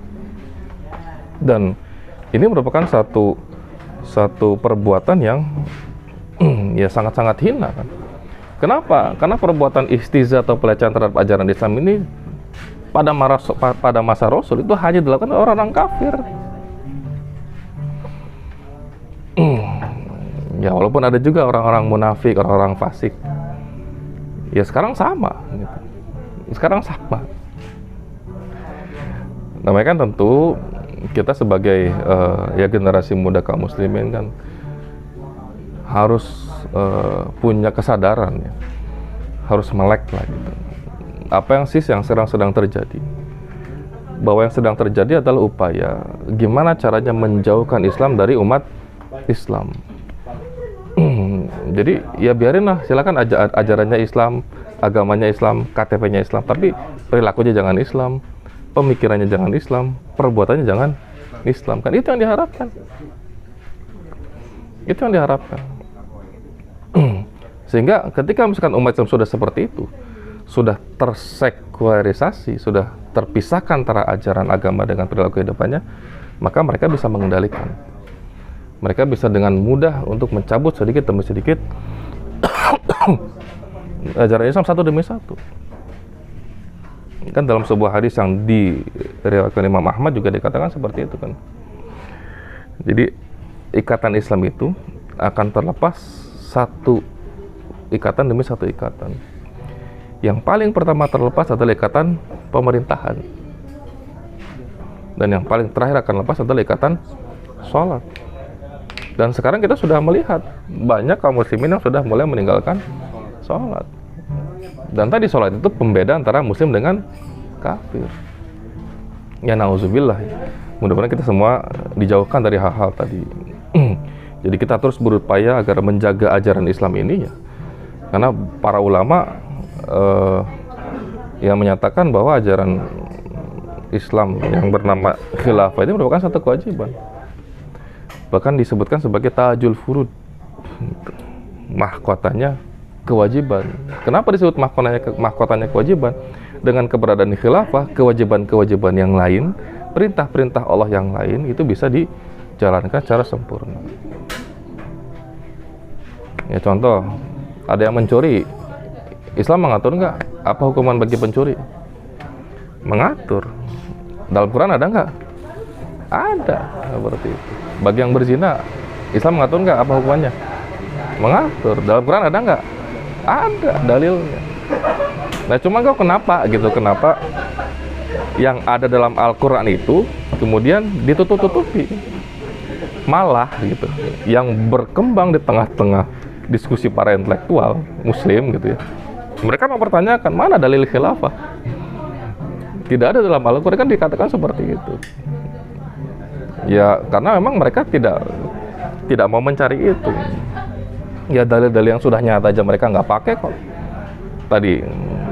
Speaker 2: Dan ini merupakan satu perbuatan yang ya sangat-sangat hina kan. Kenapa? Karena perbuatan istihza atau pelecehan terhadap ajaran Islam ini pada masa Rasul itu hanya dilakukan oleh orang-orang kafir. Ya walaupun ada juga orang-orang munafik, orang-orang fasik. Ya sekarang sama gitu. Sekarang sama. Namanya kan tentu kita sebagai ya generasi muda kaum muslimin kan harus punya kesadaran ya. Harus melek lah gitu. Apa yang sedang terjadi. Bahwa yang sedang terjadi adalah upaya gimana caranya menjauhkan Islam dari umat Islam. Jadi ya biarin lah, silakan ajarannya Islam, agamanya Islam, KTP-nya Islam, tapi perilakunya jangan Islam, pemikirannya jangan Islam, perbuatannya jangan Islam. Kan itu yang diharapkan. Itu yang diharapkan. Sehingga ketika misalkan umat Islam sudah seperti itu, sudah tersekularisasi, sudah terpisahkan antara ajaran agama dengan perilaku kehidupannya, maka mereka bisa mengendalikan. Mereka bisa dengan mudah untuk mencabut sedikit demi sedikit ajaran Islam satu demi satu. Kan dalam sebuah hadis yang diriwayatkan Imam Ahmad juga dikatakan seperti itu kan. Jadi ikatan Islam itu akan terlepas satu ikatan demi satu ikatan. Yang paling pertama terlepas adalah ikatan pemerintahan. Dan yang paling terakhir akan lepas adalah ikatan sholat. Dan sekarang kita sudah melihat banyak kaum muslimin yang sudah mulai meninggalkan sholat. Dan tadi sholat itu pembeda antara muslim dengan kafir. Ya na'udzubillah. Mudah-mudahan kita semua dijauhkan dari hal-hal tadi. Jadi kita terus berupaya agar menjaga ajaran Islam ini ya. Karena para ulama yang menyatakan bahwa ajaran Islam yang bernama khilafah ini merupakan satu kewajiban. Bahkan disebutkan sebagai tajul furud, mahkotanya kewajiban. Kenapa disebut mahkotanya kewajiban? Dengan keberadaan khilafah, kewajiban-kewajiban yang lain, perintah-perintah Allah yang lain itu bisa dijalankan secara sempurna. Ya contoh, ada yang mencuri, Islam mengatur nggak? Apa hukuman bagi pencuri? Mengatur. Dalam Quran ada nggak? Ada, seperti itu. Bagi yang berzina, Islam mengatur nggak apa hukumannya? Mengatur. Dalam Quran ada nggak? Ada dalilnya. Nah cuma kok kenapa gitu? Kenapa yang ada dalam Al-Quran itu kemudian ditutup-tutupi? Malah gitu, yang berkembang di tengah-tengah diskusi para intelektual Muslim gitu ya, mereka mempertanyakan mana dalil khilafah? Tidak ada dalam Al-Quran, kan dikatakan seperti itu. Ya karena memang mereka tidak mau mencari itu. Ya dalil-dalil yang sudah nyata aja mereka nggak pakai kok. Tadi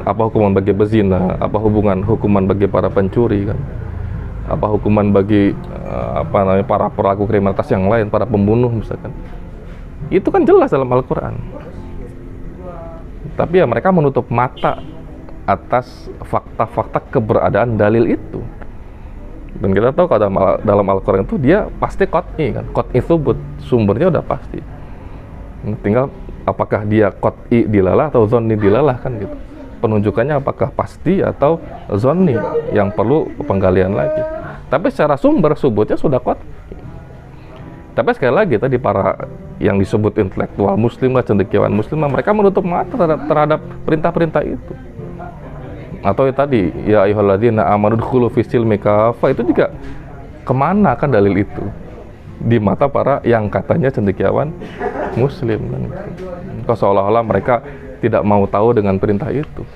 Speaker 2: apa hukuman bagi bezina, apa hukuman bagi para pencuri kan, apa hukuman bagi para pelaku kriminalitas yang lain, para pembunuh misalkan. Itu kan jelas dalam Al-Quran. Tapi ya mereka menutup mata atas fakta-fakta keberadaan dalil itu. Dan kita tahu kalau dalam Al-Quran itu dia pasti qat'i kan, qat'i tsubut, sumbernya udah pasti. Tinggal apakah dia qat'i dilalah atau zonni dilalah kan gitu. Penunjukannya apakah pasti atau zonni yang perlu penggalian lagi. Tapi secara sumber subutnya sudah qat'i. Tapi sekali lagi tadi para yang disebut intelektual muslim lah, cendekiawan muslim lah, mereka menutup mata terhadap perintah-perintah itu. Atau tadi ya ayyuhalladzina amanu dkhulu fis silmi kafah, itu juga kemana kan dalil itu di mata para yang katanya cendekiawan muslim kan gitu. Kok seolah-olah mereka tidak mau tahu dengan perintah itu,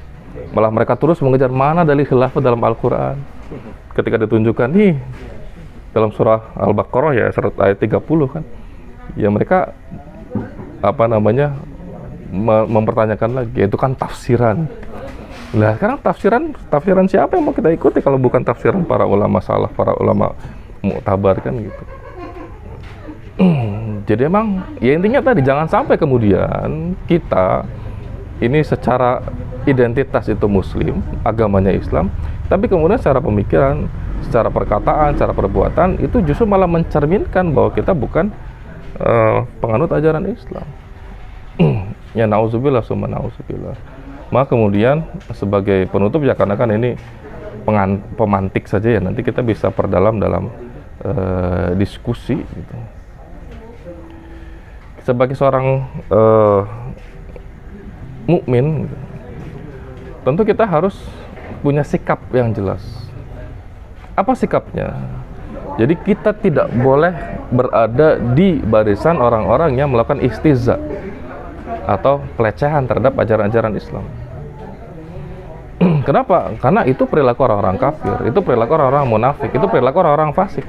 Speaker 2: malah mereka terus mengejar mana dalil khilafah dalam Al-Quran. Ketika ditunjukkan nih dalam surah Al-Baqarah ya ayat 30 kan, ya mereka mempertanyakan lagi, itu kan tafsiran. Nah sekarang tafsiran siapa yang mau kita ikuti kalau bukan tafsiran para ulama salaf, para ulama mu'tabar kan gitu. Jadi emang ya intinya tadi jangan sampai kemudian kita ini secara identitas itu muslim, agamanya Islam, tapi kemudian secara pemikiran, secara perkataan, secara perbuatan itu justru malah mencerminkan bahwa kita bukan penganut ajaran Islam. Ya nauzubillah summa nauzubillah. Maka kemudian sebagai penutup ya, karena kan ini pemantik saja ya, nanti kita bisa perdalam dalam diskusi gitu. Sebagai seorang mukmin gitu, tentu kita harus punya sikap yang jelas. Apa sikapnya? Jadi kita tidak boleh berada di barisan orang-orang yang melakukan istihza atau pelecehan terhadap ajaran-ajaran Islam. Kenapa? Karena itu perilaku orang-orang kafir, itu perilaku orang-orang munafik, itu perilaku orang-orang fasik.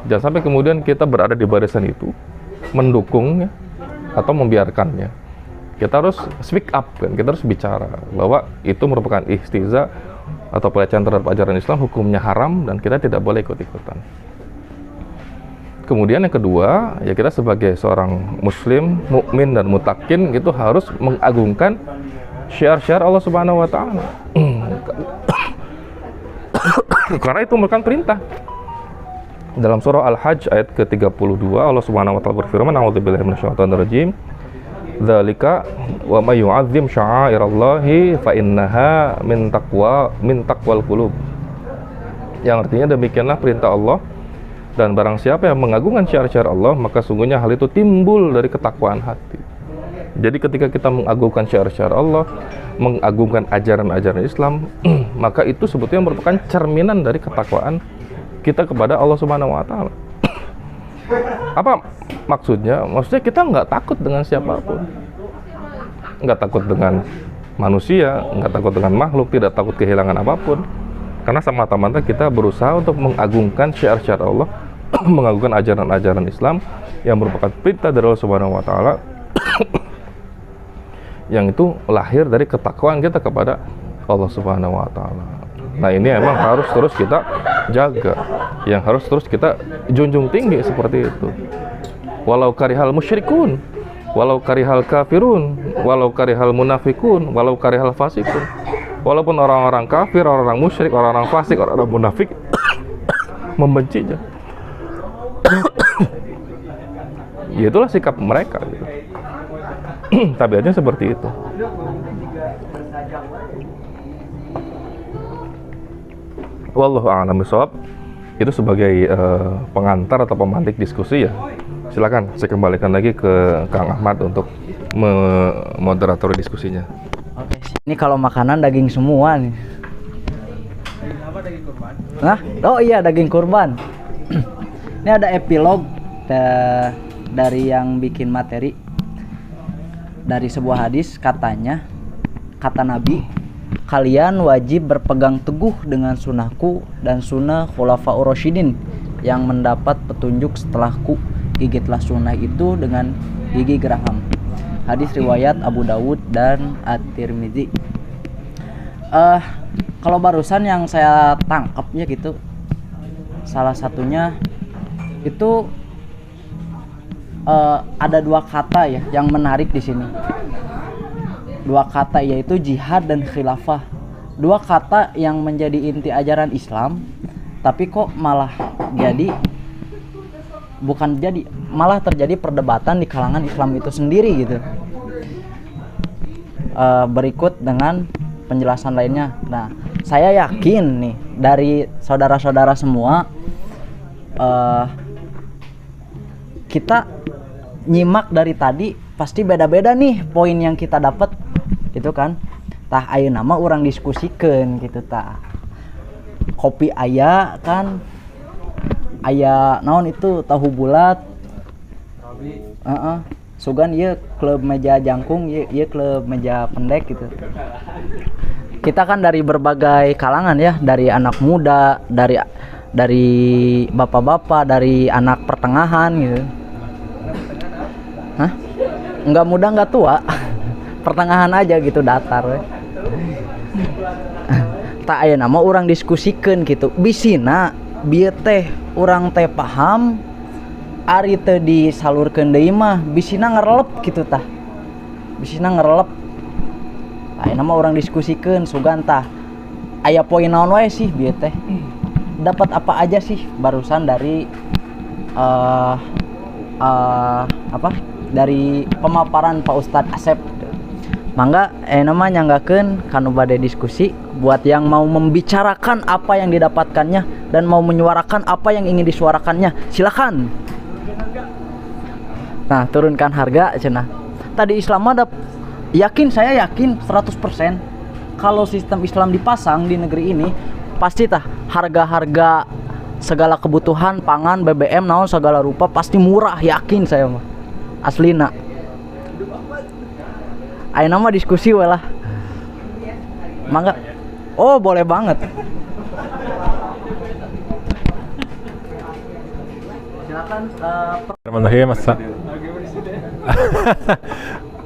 Speaker 2: Jangan sampai kemudian kita berada di barisan itu, mendukungnya atau membiarkannya. Kita harus speak up kan, kita harus bicara bahwa itu merupakan istihza atau pelecehan terhadap ajaran Islam, hukumnya haram dan kita tidak boleh ikut-ikutan. Kemudian yang kedua, ya kita sebagai seorang muslim, mukmin dan mutakin itu harus mengagungkan syiar-syiar Allah Subhanahu wa taala. Karena itu merupakan perintah. Dalam surah Al-Hajj ayat ke-32 Allah Subhanahu wa taala berfirman, "A'udzubillahi minasyaitonir rajim. Dzalika wa may yu'azzim sya'airallahi fa innaha min taqwal qulub." Yang artinya demikianlah perintah Allah, dan barang siapa yang mengagungkan syiar-syiar Allah, maka sungguhnya hal itu timbul dari ketakwaan hati. Jadi ketika kita mengagungkan syiar-syiar Allah, mengagungkan ajaran-ajaran Islam, maka itu sebetulnya merupakan cerminan dari ketakwaan kita kepada Allah Subhanahu wa taala. Apa maksudnya? Maksudnya kita nggak takut dengan siapapun. Nggak takut dengan manusia, nggak takut dengan makhluk, tidak takut kehilangan apapun. Karena semata-mata kita berusaha untuk mengagungkan syiar-syiar Allah, mengagungkan ajaran-ajaran Islam yang merupakan perintah dari Allah Subhanahu wa taala, yang itu lahir dari ketakwaan kita kepada Allah Subhanahu wa taala. Nah, ini emang harus terus kita jaga, yang harus terus kita junjung tinggi seperti itu. Walau karihal musyrikun, walau karihal kafirun, walau karihal munafikun, walau karihal fasikun. Walaupun orang-orang kafir, orang-orang musyrik, orang-orang fasik, orang-orang munafik membencinya. Ya itulah sikap mereka gitu. Tabiatnya seperti itu. Wallahu a'lam bishawab. Itu sebagai pengantar atau pemantik diskusi ya. Silakan saya kembalikan lagi ke Kang Ahmad untuk memoderatori diskusinya.
Speaker 1: Oke, ini kalau makanan daging semua nih.
Speaker 3: Apa daging kurban?
Speaker 1: Nah, oh iya daging kurban. Ini ada epilog dari yang bikin materi. Dari sebuah hadis katanya, kata Nabi, kalian wajib berpegang teguh dengan sunnahku dan sunnah khulafaur rasyidin yang mendapat petunjuk setelahku. Gigitlah sunnah itu dengan gigi geraham. Hadis riwayat Abu Dawud dan At-Tirmidzi. Kalau barusan yang saya tangkapnya gitu, salah satunya itu ada dua kata ya yang menarik di sini. Dua kata yaitu jihad dan khilafah. Dua kata yang menjadi inti ajaran Islam, tapi kok malah malah terjadi perdebatan di kalangan Islam itu sendiri gitu. Berikut dengan penjelasan lainnya. Nah, saya yakin nih dari saudara-saudara semua, kita nyimak dari tadi pasti beda-beda nih poin yang kita dapat gitu kan. Tah ayeuna mah urang diskusikeun gitu tah. Kopi aya kan, aya naon itu tahu bulat. Sugan ieu klub meja jangkung, ieu klub meja pendek gitu. Kita kan dari berbagai kalangan ya, dari anak muda, dari bapak-bapak, dari anak pertengahan gitu. Hah? Enggak muda enggak tua. Pertengahan aja gitu, datar we. Tak aya nama urang diskusikeun gitu. Bisina bieu teh urang teh paham, ari teu disalurkeun deui mah bisina ngerelep gitu tah. Bisina ngerelep. Aya nama urang diskusikeun sugan tah. Aya poin naon wae sih bieu teh? Dapat apa aja sih barusan dari dari pemaparan Pak Ustadz Asep. Mangga nama nyanggakeun kanu bade diskusi buat yang mau membicarakan apa yang didapatkannya dan mau menyuarakan apa yang ingin disuarakannya. Silakan. Nah, turunkan harga cenah. Tadi Islam ada saya yakin 100% kalau sistem Islam dipasang di negeri ini pasti tah harga-harga segala kebutuhan pangan, BBM naon segala rupa pasti murah, yakin saya mah. Aslina. Ayeuna mah diskusi we lah. Mangga. Oh, boleh banget. Silakan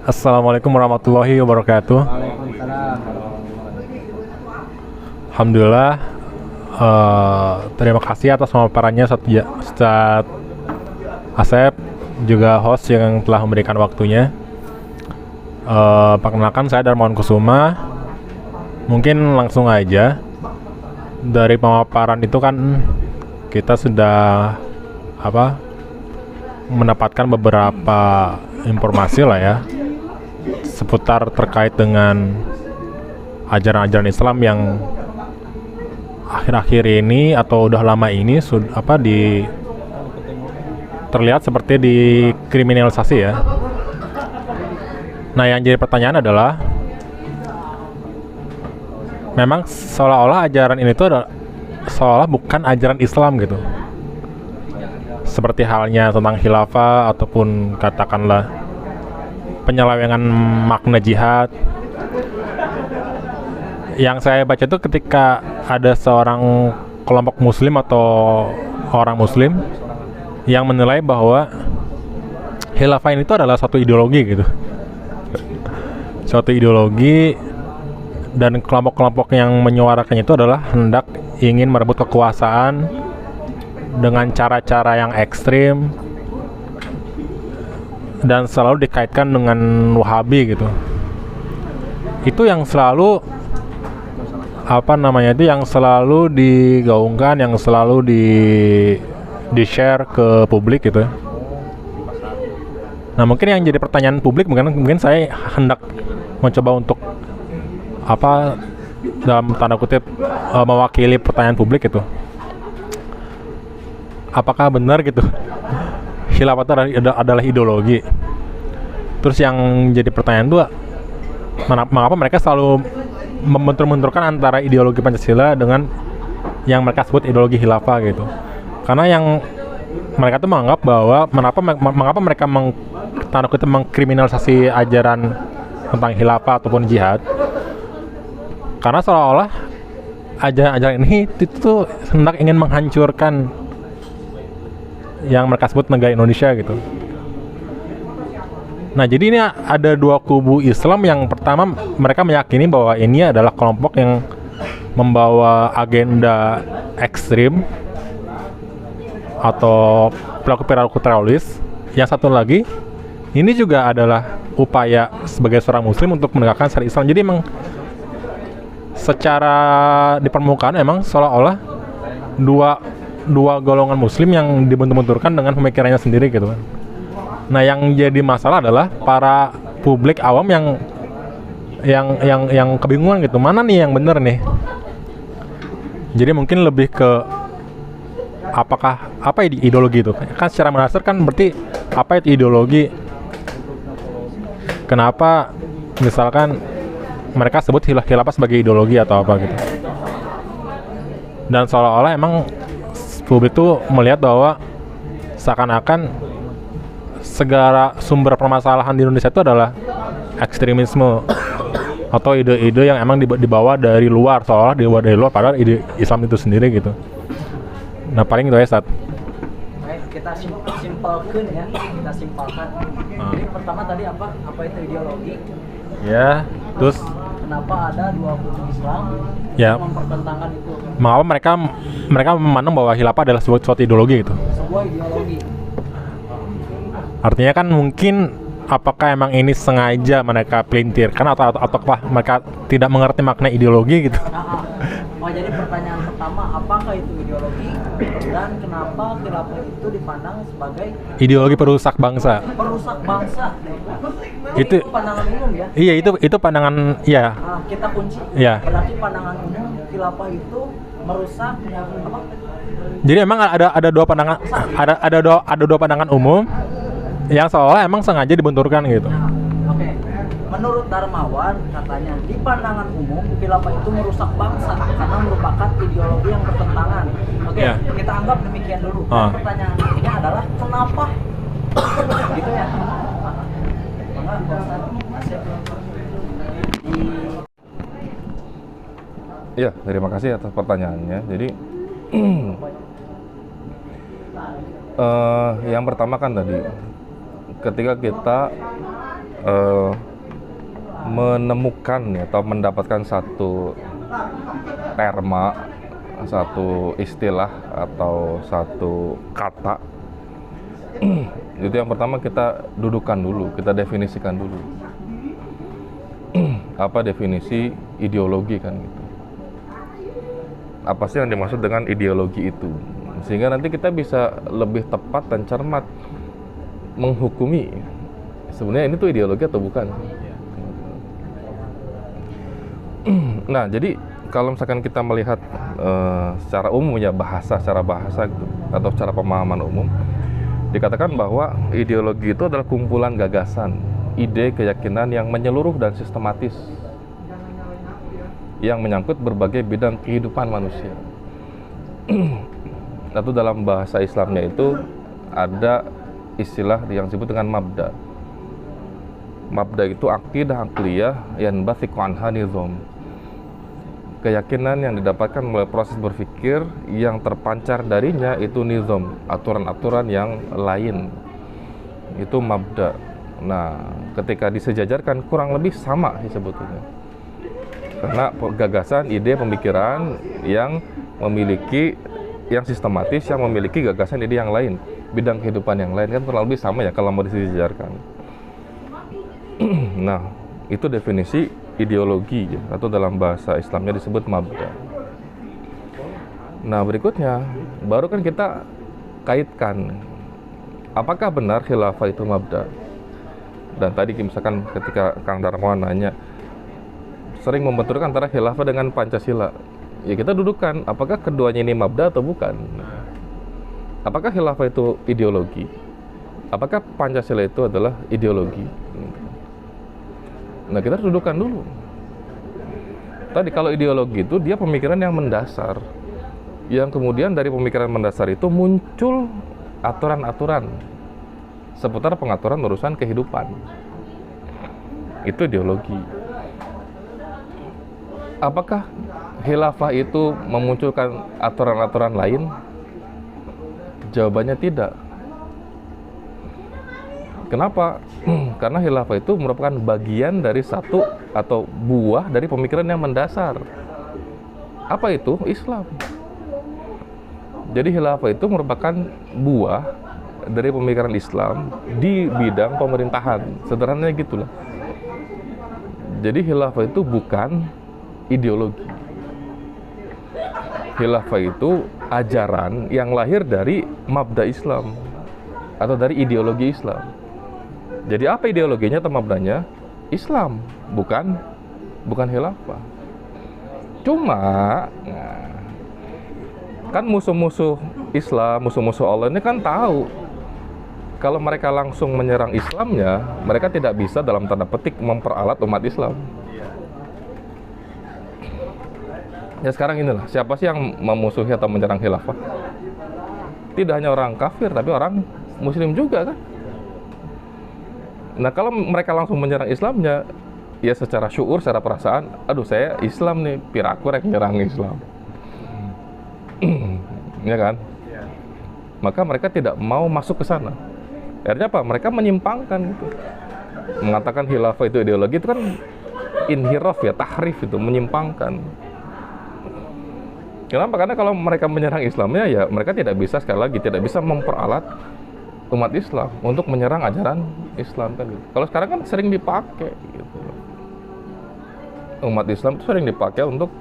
Speaker 4: Assalamualaikum warahmatullahi wabarakatuh. Alhamdulillah, terima kasih atas pemaparannya Ustadz Asep, juga host yang telah memberikan waktunya. Perkenalkan, saya Darmawan Kusuma. Mungkin langsung aja dari pemaparan itu kan kita sudah mendapatkan beberapa informasi lah ya seputar terkait dengan ajaran-ajaran Islam yang akhir-akhir ini atau udah lama ini terlihat seperti dikriminalisasi ya. Nah, yang jadi pertanyaan adalah memang seolah-olah ajaran ini tuh seolah bukan ajaran Islam gitu. Seperti halnya tentang khilafah ataupun katakanlah penyelewengan makna jihad. Yang saya baca itu ketika ada seorang kelompok muslim atau orang muslim yang menilai bahwa khilafah ini itu adalah suatu ideologi gitu. Suatu ideologi, dan kelompok-kelompok yang menyuarakannya itu adalah hendak ingin merebut kekuasaan dengan cara-cara yang ekstrim dan selalu dikaitkan dengan Wahabi gitu. Itu yang selalu yang selalu digaungkan, yang selalu di-share ke publik gitu. Nah, mungkin yang jadi pertanyaan publik mungkin saya hendak mencoba untuk dalam tanda kutip mewakili pertanyaan publik itu. Apakah benar gitu khilafah itu adalah ideologi? Terus yang jadi pertanyaan itu, mengapa mereka selalu membentur-benturkan antara ideologi Pancasila dengan yang mereka sebut ideologi khilafah gitu? Karena yang mereka tuh menganggap bahwa mengapa mereka tanda kutip mengkriminalisasi ajaran tentang khilafah ataupun jihad, karena seolah-olah ajaran ini itu hendak ingin menghancurkan yang mereka sebut negara Indonesia gitu. Nah, jadi ini ada dua kubu Islam. Yang pertama, mereka meyakini bahwa ini adalah kelompok yang membawa agenda ekstrim atau pelaku-pelaku teroris. Yang satu lagi, ini juga adalah upaya sebagai seorang muslim untuk menegakkan syariat Islam. Jadi emang secara di permukaan emang seolah-olah dua golongan muslim yang dibentur-benturkan dengan pemikirannya sendiri gitu kan. Nah, yang jadi masalah adalah para publik awam yang kebingungan gitu. Mana nih yang benar nih? Jadi mungkin lebih ke apa ideologi itu? Kan secara mendasar kan berarti apa itu ideologi? Kenapa misalkan mereka sebut khilafah sebagai ideologi atau apa gitu? Dan seolah-olah emang publik tuh melihat bahwa seakan-akan segala sumber permasalahan di Indonesia itu adalah ekstremisme atau ide-ide yang emang dibawa dari luar, seolah dibawa dari luar, padahal ide Islam itu sendiri gitu. Nah, paling itu ya, Sat.
Speaker 1: Kita simpelkan ya, kita simpelkan. Jadi pertama tadi apa itu ideologi?
Speaker 4: Ya, terus
Speaker 1: Kenapa ada dua kubu Islam
Speaker 4: ya,
Speaker 1: yang mempertentangkan itu?
Speaker 4: mengapa mereka memandang bahwa khilafah adalah suatu ideologi gitu?
Speaker 1: Sebuah ideologi.
Speaker 4: Artinya kan mungkin apakah emang ini sengaja mereka pelintirkan ataukah mereka tidak mengerti makna ideologi gitu?
Speaker 1: Oh, jadi pertanyaan pertama, apakah itu ideologi dan kenapa khilafah itu dipandang sebagai
Speaker 4: Ideologi perusak bangsa.
Speaker 1: perusak bangsa?
Speaker 4: Itu-
Speaker 1: pandangan umum ya.
Speaker 4: Iya, itu pandangan ya.
Speaker 1: Nah, kita kunci.
Speaker 4: Iya.
Speaker 1: Berarti pandangan umum khilafah itu merusak apa?
Speaker 4: Jadi emang ada dua pandangan, ada dua pandangan umum yang seolah emang sengaja dibenturkan gitu.
Speaker 1: Nah, oke. Menurut Darmawan katanya di pandangan umum khilafah itu merusak bangsa karena merupakan ideologi yang bertentangan. Oke,
Speaker 4: Ya.
Speaker 1: kita anggap demikian dulu.
Speaker 4: Ah.
Speaker 1: Pertanyaan berikutnya adalah kenapa? Gitu ya. Maka Asep.
Speaker 2: Iya, terima kasih atas pertanyaannya. Jadi yang pertama kan tadi ketika kita menemukan ya, atau mendapatkan satu terma, satu istilah atau satu kata, itu yang pertama kita dudukan dulu, kita definisikan dulu. Apa definisi ideologi kan gitu? Apa sih yang dimaksud dengan ideologi itu? Sehingga nanti kita bisa lebih tepat dan cermat menghukumi sebenarnya ini tuh ideologi atau bukan. Nah, jadi kalau misalkan kita melihat secara umum ya, secara bahasa gitu, atau secara pemahaman umum, dikatakan bahwa ideologi itu adalah kumpulan gagasan, ide, keyakinan yang menyeluruh dan sistematis yang menyangkut berbagai bidang kehidupan manusia. Atau dalam bahasa Islamnya itu ada istilah yang disebut dengan mabda. Mabda itu aqidah aqliyah yang bathiqu anha nizam. Keyakinan yang didapatkan melalui proses berpikir yang terpancar darinya itu nizam, aturan-aturan yang lain. Itu mabda. Nah, ketika disejajarkan kurang lebih sama sih sebetulnya. Karena gagasan, ide, pemikiran yang memiliki yang sistematis, yang memiliki gagasan ide yang lain, bidang kehidupan yang lain kan kurang lebih sama ya kalau mau disejajarkan. Nah, itu definisi ideologi ya, atau dalam bahasa Islamnya disebut mabda. Nah, berikutnya baru kan kita kaitkan apakah benar khilafah itu mabda. Dan tadi misalkan ketika Kang Darmawan nanya sering membenturkan antara khilafah dengan Pancasila, ya kita dudukan apakah keduanya ini mabda atau bukan. Apakah khilafah itu ideologi? Apakah Pancasila itu adalah ideologi? Nah, kita dudukan dulu. Tadi kalau ideologi itu dia pemikiran yang mendasar, yang kemudian dari pemikiran mendasar itu muncul aturan-aturan seputar pengaturan urusan kehidupan. Itu ideologi. Apakah khilafah itu memunculkan aturan-aturan lain? Jawabannya tidak. Kenapa? Karena khilafah itu merupakan bagian dari satu atau buah dari pemikiran yang mendasar. Apa itu? Islam. Jadi khilafah itu merupakan buah dari pemikiran Islam di bidang pemerintahan. Sederhananya gitulah. Jadi khilafah itu bukan ideologi. Khilafah itu ajaran yang lahir dari mabda Islam atau dari ideologi Islam. Jadi apa ideologinya atau mabdanya? Islam, bukan khilafah. Cuma kan musuh-musuh Islam, musuh-musuh Allah ini kan tahu kalau mereka langsung menyerang Islamnya, mereka tidak bisa dalam tanda petik memperalat umat Islam. Ya sekarang inilah, siapa sih yang memusuhi atau menyerang khilafah? Tidak hanya orang kafir, tapi orang muslim juga kan? Nah kalau mereka langsung menyerang Islamnya, ya secara syuur, secara perasaan, aduh saya Islam nih, piraku rek nyerang Islam. Ya kan? Maka mereka tidak mau masuk ke sana. Akhirnya apa? Mereka menyimpangkan gitu. Mengatakan khilafah itu ideologi, itu kan inhiraf ya, tahrif itu, menyimpangkan. Kenapa? Karena kalau mereka menyerang Islamnya, ya mereka tidak bisa, sekali lagi, tidak bisa memperalat umat Islam untuk menyerang ajaran Islam kan gitu. Kalau sekarang kan sering dipakai gitu. Umat Islam itu sering dipakai untuk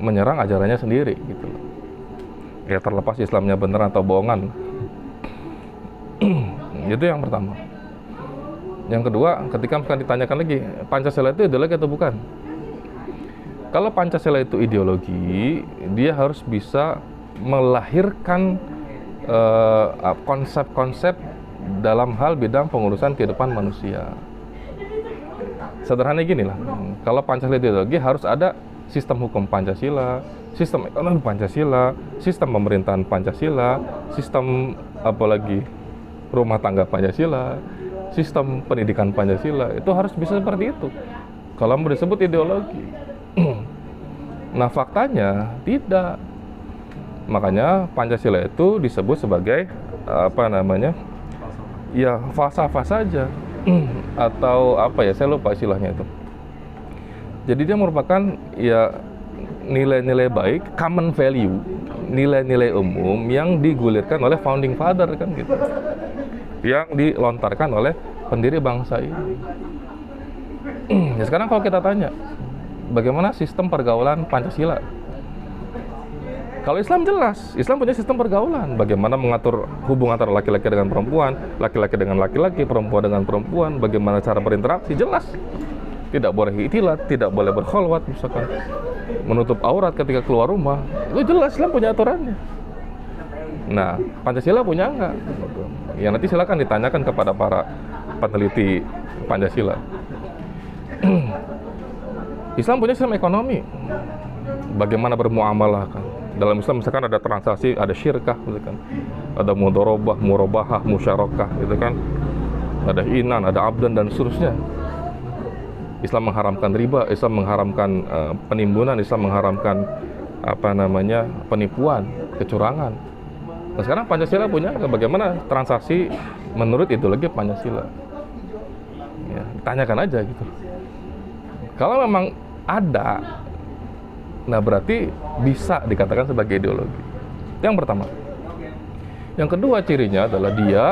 Speaker 2: menyerang ajarannya sendiri gitu. Ya terlepas Islamnya benar atau bohongan. Itu yang pertama. Yang kedua, ketika misalkan ditanyakan lagi, Pancasila itu ideologi atau bukan? Kalau Pancasila itu ideologi, dia harus bisa melahirkan konsep-konsep dalam hal bidang pengurusan kehidupan manusia. Sederhananya gini lah, kalau Pancasila ideologi harus ada sistem hukum Pancasila, sistem ekonomi Pancasila, sistem pemerintahan Pancasila, sistem apalagi rumah tangga Pancasila, sistem pendidikan Pancasila, itu harus bisa seperti itu kalau mau disebut ideologi. Nah faktanya tidak. Makanya Pancasila itu disebut sebagai apa namanya, ya falsafah saja atau apa ya, saya lupa istilahnya itu. Jadi dia merupakan ya nilai-nilai baik, common value, nilai-nilai umum yang digulirkan oleh founding father kan gitu, yang dilontarkan oleh pendiri bangsa ini. Ya sekarang kalau kita tanya, bagaimana sistem pergaulan Pancasila? Kalau Islam jelas, Islam punya sistem pergaulan. Bagaimana mengatur hubungan antara laki-laki dengan perempuan, laki-laki dengan laki-laki, perempuan dengan perempuan, bagaimana cara berinteraksi, jelas. Tidak boleh itilat, tidak boleh berkholwat, misalkan menutup aurat ketika keluar rumah, itu jelas Islam punya aturannya. Nah, Pancasila punya enggak? Ya nanti silakan ditanyakan kepada para peneliti Pancasila. Islam punya sistem ekonomi. Bagaimana bermuamalah kan? Dalam Islam misalkan ada transaksi, ada syirkah, misalkan ada mudharabah, murabahah, musyarakah, gitu kan, ada inan, ada abdan dan seterusnya. Islam mengharamkan riba, Islam mengharamkan penimbunan, Islam mengharamkan apa namanya, penipuan, kecurangan. Nah sekarang Pancasila punya bagaimana transaksi menurut ideologi Pancasila. Ya, tanyakan aja gitu. Kalau memang ada, nah berarti bisa dikatakan sebagai ideologi. Itu yang pertama. Yang kedua cirinya adalah dia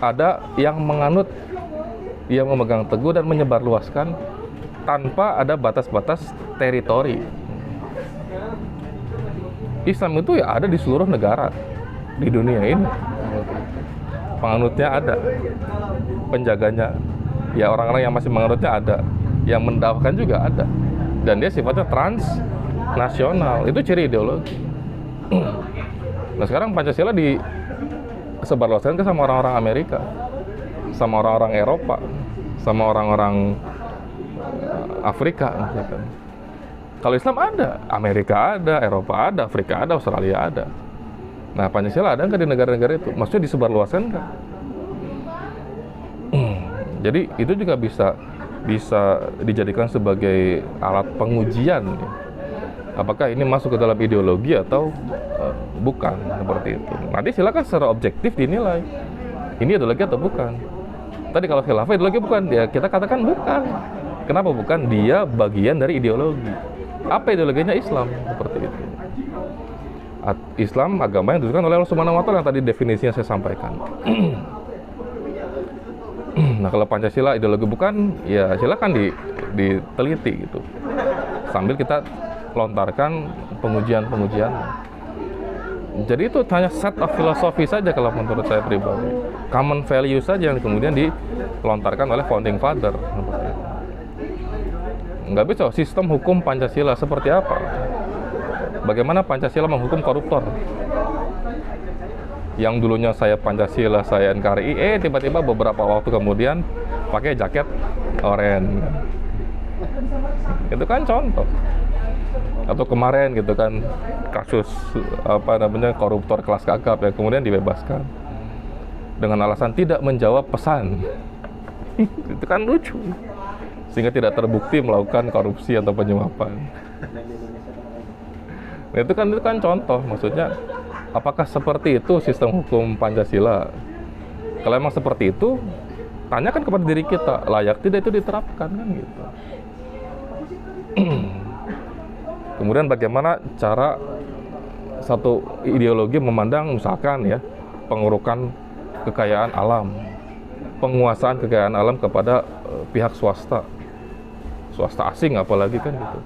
Speaker 2: ada yang menganut, yang memegang teguh dan menyebarluaskan tanpa ada batas-batas teritori. Islam itu ya ada di seluruh negara di dunia ini. Penganutnya ada, penjaganya, ya orang-orang yang masih menganutnya ada, yang mendakwakan juga ada, dan dia sifatnya transnasional. Itu ciri ideologi. Nah sekarang Pancasila disebarluaskan ke sama orang-orang Amerika, sama orang-orang Eropa, sama orang-orang Afrika misalkan. Kalau Islam ada, Amerika ada, Eropa ada, Afrika ada, Australia ada. Nah Pancasila ada nggak di negara-negara itu? Maksudnya disebarluaskan nggak? Jadi itu juga bisa dijadikan sebagai alat pengujian ya. Apakah ini masuk ke dalam ideologi atau bukan, seperti itu. Nanti silakan secara objektif dinilai ini ideologi atau bukan. Tadi kalau khilafah ideologi bukan, ya kita katakan bukan. Kenapa bukan? Dia bagian dari ideologi. Apa ideologinya? Islam, seperti itu. Islam agama yang ditujukan oleh Allah Subhanahu wa taala yang tadi definisinya saya sampaikan. Nah, kalau Pancasila ideologi bukan, ya silakan diteliti gitu. Sambil kita lontarkan pengujian-pengujian. Jadi itu hanya set of filosofi saja kalau menurut saya pribadi. Common value saja yang kemudian dilontarkan oleh founding father. Nggak bisa sistem hukum Pancasila seperti apa? Bagaimana Pancasila menghukum koruptor? Yang dulunya saya Pancasila, saya NKRI, tiba-tiba beberapa waktu kemudian pakai jaket oranye. Itu kan contoh. Atau kemarin gitu kan kasus koruptor kelas kakap yang kemudian dibebaskan dengan alasan tidak menjawab pesan. Itu kan lucu, sehingga tidak terbukti melakukan korupsi atau penyuapan. Nah, itu kan contoh, maksudnya apakah seperti itu sistem hukum Pancasila? Kalau emang seperti itu, tanyakan kepada diri kita, layak tidak itu diterapkan kan gitu. Kemudian bagaimana cara satu ideologi memandang misalkan ya pengurukan kekayaan alam, penguasaan kekayaan alam kepada pihak swasta asing apalagi kan gitu.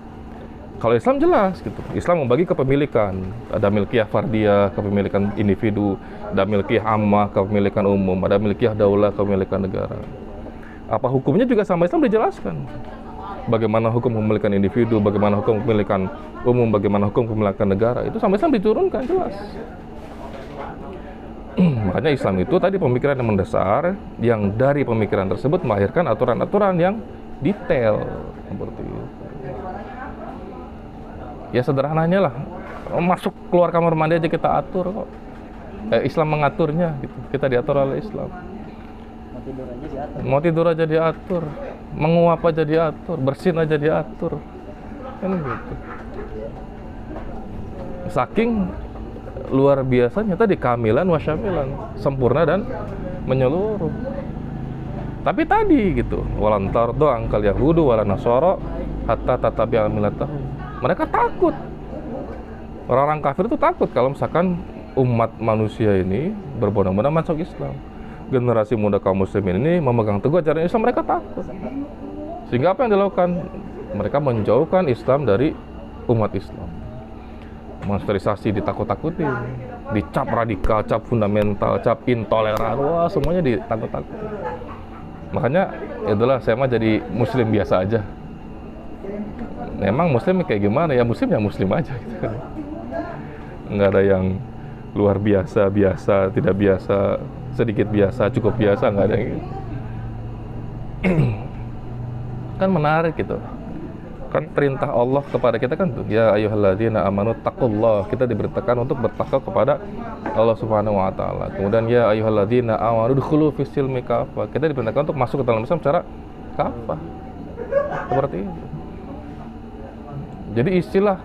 Speaker 2: Kalau Islam jelas gitu, Islam membagi kepemilikan, ada milkiyah fardiyah, kepemilikan individu, ada milkiyah ammah, kepemilikan umum, ada milkiyah daulah, kepemilikan negara. Apa hukumnya juga sama Islam dijelaskan. Bagaimana hukum kepemilikan individu, bagaimana hukum kepemilikan umum, bagaimana hukum kepemilikan negara, itu sampai Islam diturunkan jelas. Makanya Islam itu tadi pemikiran yang mendasar, yang dari pemikiran tersebut melahirkan aturan-aturan yang detail seperti itu. Ya sederhananya lah, masuk keluar kamar mandi aja kita atur kok. Islam mengaturnya gitu, kita diatur oleh Islam. Mau tidur aja diatur, menguap aja diatur, bersin aja diatur, kan gitu. Saking luar biasanya tadi kamilan wasyamilan, sempurna dan menyeluruh. Tapi tadi gitu, walan tardo angkal yahudu wala nasara hatta tatabi'a millatahum. Mereka takut. Orang-orang kafir itu takut kalau misalkan umat manusia ini berbondong-bondong masuk Islam. Generasi muda kaum muslimin ini memegang teguh ajaran Islam, mereka takut. Sehingga apa yang dilakukan? Mereka menjauhkan Islam dari umat Islam. Monsterisasi ditakut-takuti, dicap radikal, cap fundamental, cap intoleran, wah semuanya ditakut-takuti. Makanya itulah saya mah jadi muslim biasa aja. Memang muslim kayak gimana ya, muslim aja gitu kan. Nggak ada yang luar biasa, tidak biasa, sedikit biasa, cukup biasa, nggak ada gitu. Kan menarik gitu. Kan perintah Allah kepada kita kan tuh, ya ayyuhalladzina amanu taqullah. Kita diberitakan untuk bertakwa kepada Allah Subhanahu wa taala. Kemudian ya ayyuhalladzina amanu udkhulu fis silmi kafah. Kita diperintahkan untuk masuk ke dalam Islam secara kafah. Seperti itu. Jadi istilah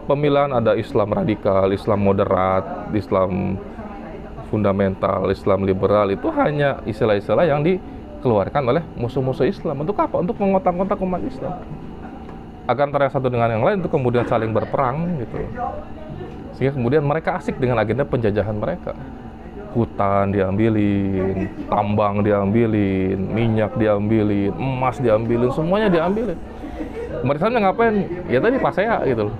Speaker 2: pemilahan ada Islam radikal, Islam moderat, Islam fundamental, Islam liberal, itu hanya istilah-istilah yang dikeluarkan oleh musuh-musuh Islam. Untuk apa? Untuk mengotak-ngotak umat Islam. Agar antara yang satu dengan yang lain itu kemudian saling berperang gitu. Sehingga kemudian mereka asik dengan agenda penjajahan mereka. Hutan diambilin, tambang diambilin, minyak diambilin, emas diambilin, semuanya diambilin. Mereka ngapain? Ya tadi pasea gitu loh.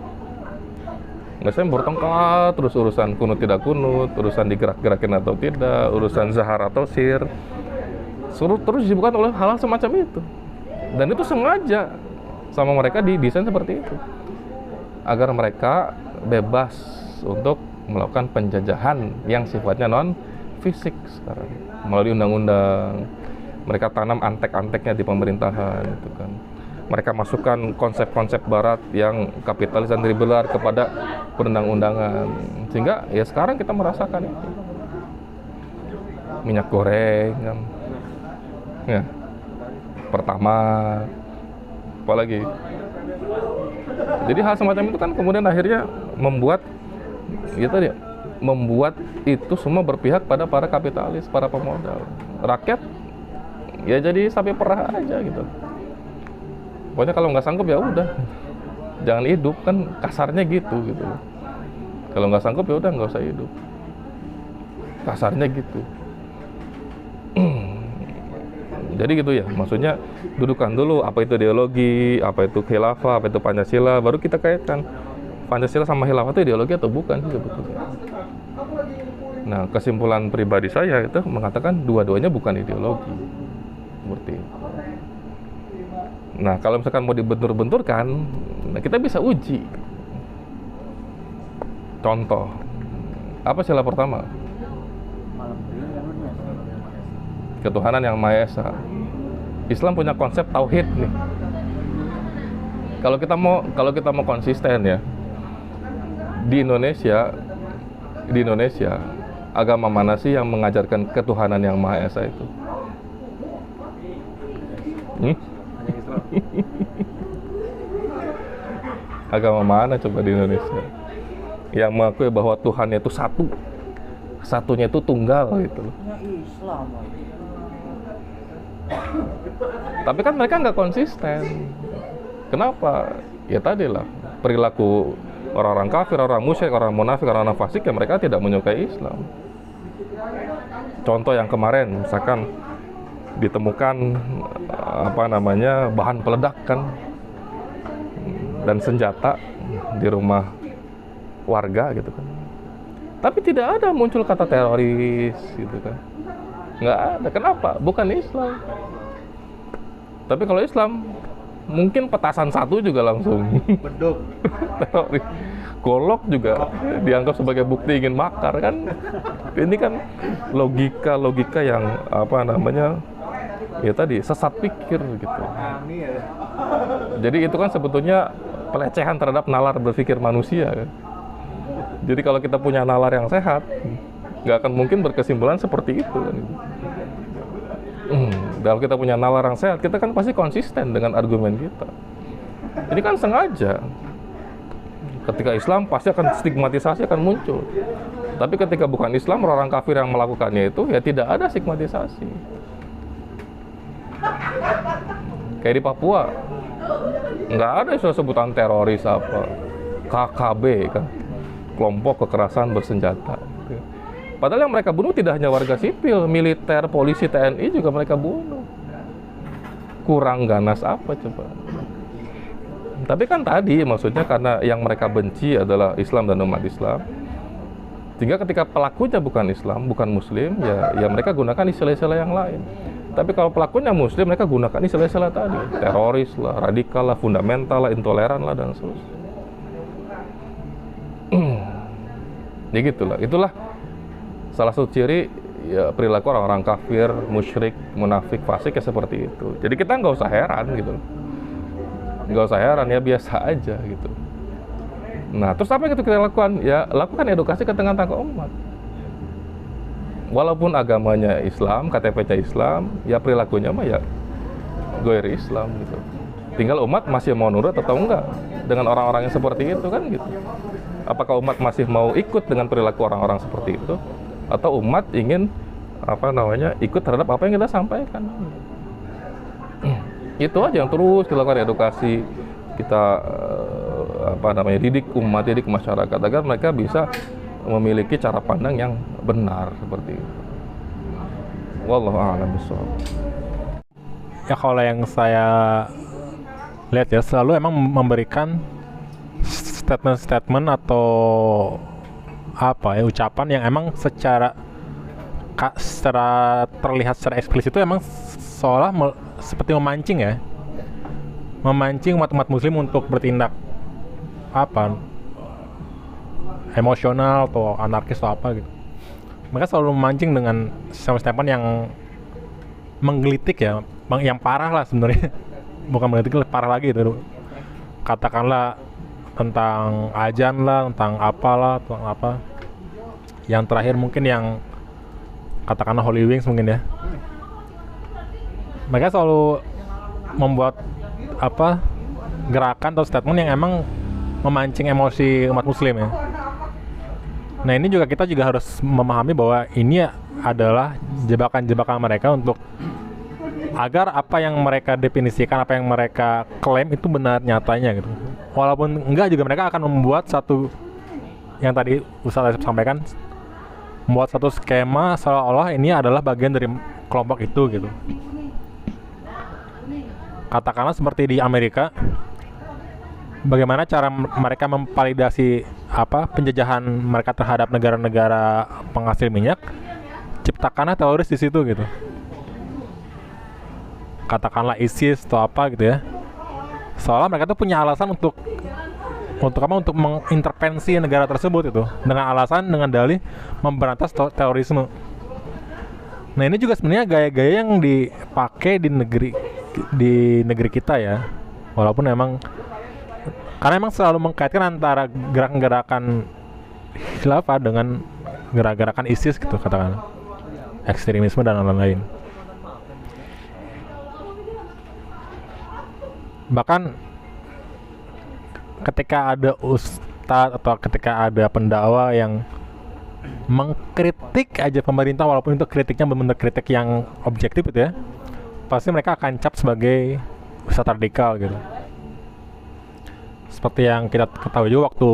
Speaker 2: Biasanya bertengkar terus urusan kunut tidak kunut, urusan digerak-gerakin atau tidak, urusan zahar atau sir. Suruh terus disibukkan oleh hal-hal semacam itu. Dan itu sengaja sama mereka didesain seperti itu. Agar mereka bebas untuk melakukan penjajahan yang sifatnya non fisik sekarang. Melalui undang-undang, mereka tanam antek-anteknya di pemerintahan gitu kan. Mereka masukkan konsep-konsep barat yang kapitalis dan liberal kepada perundang-undangan. Sehingga ya sekarang kita merasakan itu. Minyak goreng kan. Ya. Pertama apalagi. Jadi hal semacam itu kan kemudian akhirnya membuat membuat itu semua berpihak pada para kapitalis, para pemodal. Rakyat ya jadi sapi perah aja gitu. Pokoknya kalau nggak sanggup ya udah, jangan hidup, kan kasarnya gitu. Kalau nggak sanggup ya udah nggak usah hidup, kasarnya gitu. Jadi gitu ya, maksudnya dudukan dulu apa itu ideologi, apa itu khilafah, apa itu Pancasila, baru kita kaitkan Pancasila sama khilafah itu ideologi atau bukan sih sebetulnya. Nah, kesimpulan pribadi saya itu mengatakan dua-duanya bukan ideologi, seperti itu. Nah, kalau misalkan mau dibentur-benturkan, nah kita bisa uji. Contoh, apa sila pertama? Ketuhanan yang Maha Esa. Islam punya konsep tauhid nih. Kalau kita mau konsisten ya, di Indonesia agama mana sih yang mengajarkan ketuhanan yang Maha Esa itu? Agama mana coba di Indonesia yang mengakui bahwa Tuhannya itu satu, satunya itu tunggal gitu loh?
Speaker 1: Islam.
Speaker 2: Tapi kan mereka nggak konsisten. Kenapa? Ya tadilah perilaku orang-orang kafir, orang musyrik, orang munafik, orang fasik, ya mereka tidak menyukai Islam. Contoh yang kemarin, misalkan ditemukan bahan peledak kan dan senjata di rumah warga gitu kan. Tapi tidak ada muncul kata teroris gitu kan. Nggak ada. Kenapa? Bukan Islam. Tapi kalau Islam, mungkin petasan satu juga langsung
Speaker 3: beduk.
Speaker 2: teroris. Golok juga dianggap sebagai bukti ingin makar kan. Ini kan logika yang ya tadi sesat pikir gitu. Jadi itu kan sebetulnya pelecehan terhadap nalar berpikir manusia kan. Jadi kalau kita punya nalar yang sehat, nggak akan mungkin berkesimpulan seperti itu kan. Kalau kita punya nalar yang sehat, kita kan pasti konsisten dengan argumen kita. Ini kan sengaja. Ketika Islam pasti akan stigmatisasi akan muncul. Tapi ketika bukan Islam, orang kafir yang melakukannya itu ya tidak ada stigmatisasi. Kayak di Papua, nggak ada istilah sebutan teroris apa, KKB kan, kelompok kekerasan bersenjata. Padahal yang mereka bunuh tidak hanya warga sipil, militer, polisi, TNI juga mereka bunuh. Kurang ganas apa coba? Tapi kan tadi maksudnya karena yang mereka benci adalah Islam dan umat Islam. Sehingga ketika pelakunya bukan Islam, bukan Muslim, ya mereka gunakan istilah-istilah yang lain. Tapi kalau pelakunya Muslim, mereka gunakan istilah-istilah tadi. Teroris lah, radikal lah, fundamental lah, intoleran lah, dan seterusnya. Ya gitulah, itulah salah satu ciri ya, perilaku orang-orang kafir, musyrik, munafik, fasik ya seperti itu. Jadi kita nggak usah heran gitu. Nggak usah heran, ya biasa aja gitu. Nah, terus apa yang kita lakukan? Ya, lakukan edukasi ke tengah-tengah umat. Walaupun agamanya Islam, KTP-nya Islam, ya perilakunya mah ya goir Islam gitu. Tinggal umat masih mau nurut atau enggak dengan orang-orang yang seperti itu kan gitu. Apakah umat masih mau ikut dengan perilaku orang-orang seperti itu? Atau umat ingin ikut terhadap apa yang kita sampaikan? Itu aja yang terus kita lakukan edukasi, kita didik umat, didik masyarakat agar mereka bisa memiliki cara pandang yang benar seperti itu. Wallahu a'lam bishawab.
Speaker 4: Ya kalau yang saya lihat ya selalu emang memberikan statement-statement atau ucapan yang emang secara terlihat secara eksplisit itu emang seolah seperti memancing umat muslim untuk bertindak emosional atau anarkis atau apa gitu. Mereka selalu memancing dengan statement yang menggelitik ya, yang parah lah sebenarnya. Bukan menggelitik, parah lagi itu. Katakanlah tentang ajan lah, tentang apalah, tentang apa. Yang terakhir mungkin yang katakanlah Holy Wings mungkin ya. Mereka selalu membuat gerakan atau statement yang emang memancing emosi umat muslim ya. Nah ini juga kita harus memahami bahwa ini adalah jebakan-jebakan mereka untuk agar apa yang mereka definisikan, apa yang mereka klaim itu benar nyatanya gitu. Walaupun enggak juga mereka akan membuat satu yang tadi Ustaz Asep sampaikan, membuat satu skema seolah-olah ini adalah bagian dari kelompok itu gitu. Katakanlah seperti di Amerika, bagaimana cara mereka memvalidasi penjajahan mereka terhadap negara-negara penghasil minyak, ciptakanlah teroris di situ gitu. Katakanlah ISIS atau apa gitu ya. Soalnya mereka tuh punya alasan untuk mengintervensi negara tersebut itu dengan dalih memberantas terorisme. Nah, ini juga sebenarnya gaya-gaya yang dipakai di negeri kita ya. Walaupun karena emang selalu mengkaitkan antara gerakan-gerakan khilafah dengan gerakan ISIS gitu, katakan ekstremisme dan lain-lain. Bahkan ketika ada ustadz atau ketika ada pendakwa yang mengkritik aja pemerintah, walaupun itu kritiknya benar-benar kritik yang objektif itu ya, pasti mereka akan cap sebagai ustadz radikal gitu. Seperti yang kita ketahui juga waktu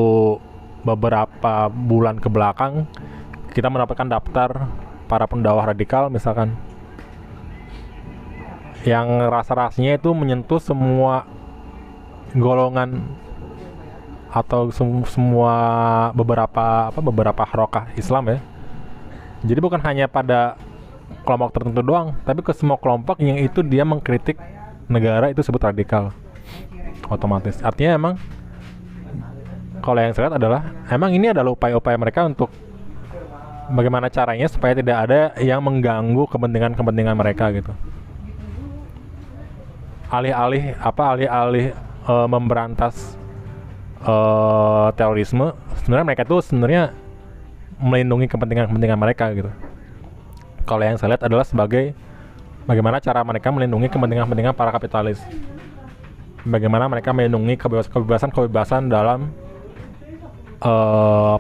Speaker 4: beberapa bulan ke belakang kita mendapatkan daftar para pendakwah radikal misalkan, yang rasa-rasanya itu menyentuh semua golongan atau semua beberapa harokah Islam ya. Jadi bukan hanya pada kelompok tertentu doang, tapi ke semua kelompok yang itu dia mengkritik negara itu disebut radikal otomatis. Artinya emang kalau yang saya lihat adalah emang ini adalah upaya-upaya mereka untuk bagaimana caranya supaya tidak ada yang mengganggu kepentingan mereka gitu. Alih-alih memberantas terorisme, sebenarnya mereka tuh melindungi kepentingan mereka gitu. Kalau yang saya lihat adalah sebagai bagaimana cara mereka melindungi kepentingan para kapitalis, bagaimana mereka melindungi kebebasan dalam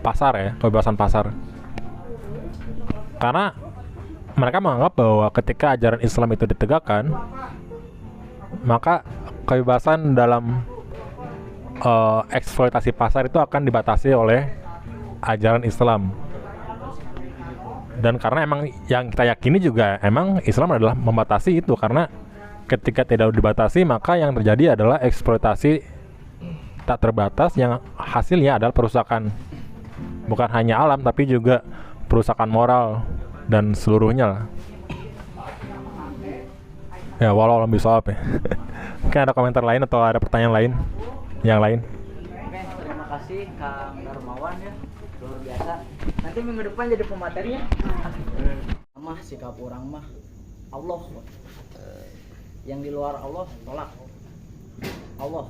Speaker 4: pasar ya, kebebasan pasar. Karena mereka menganggap bahwa ketika ajaran Islam itu ditegakkan, maka kebebasan dalam eksploitasi pasar itu akan dibatasi oleh ajaran Islam. Dan karena emang yang kita yakini juga emang Islam adalah membatasi itu, karena ketika tidak dibatasi maka yang terjadi adalah eksploitasi tak terbatas yang hasilnya adalah perusakan bukan hanya alam tapi juga perusakan moral dan seluruhnya lah. Ya, walau alam bisawab ya. Mungkin ada komentar lain atau ada pertanyaan lain? Yang lain?
Speaker 1: Oke, terima kasih Kang Darmawan ya, luar biasa. Nanti minggu depan jadi pemateri ya. Mah sikap orang mah Allah, yang di luar Allah tolak. Allah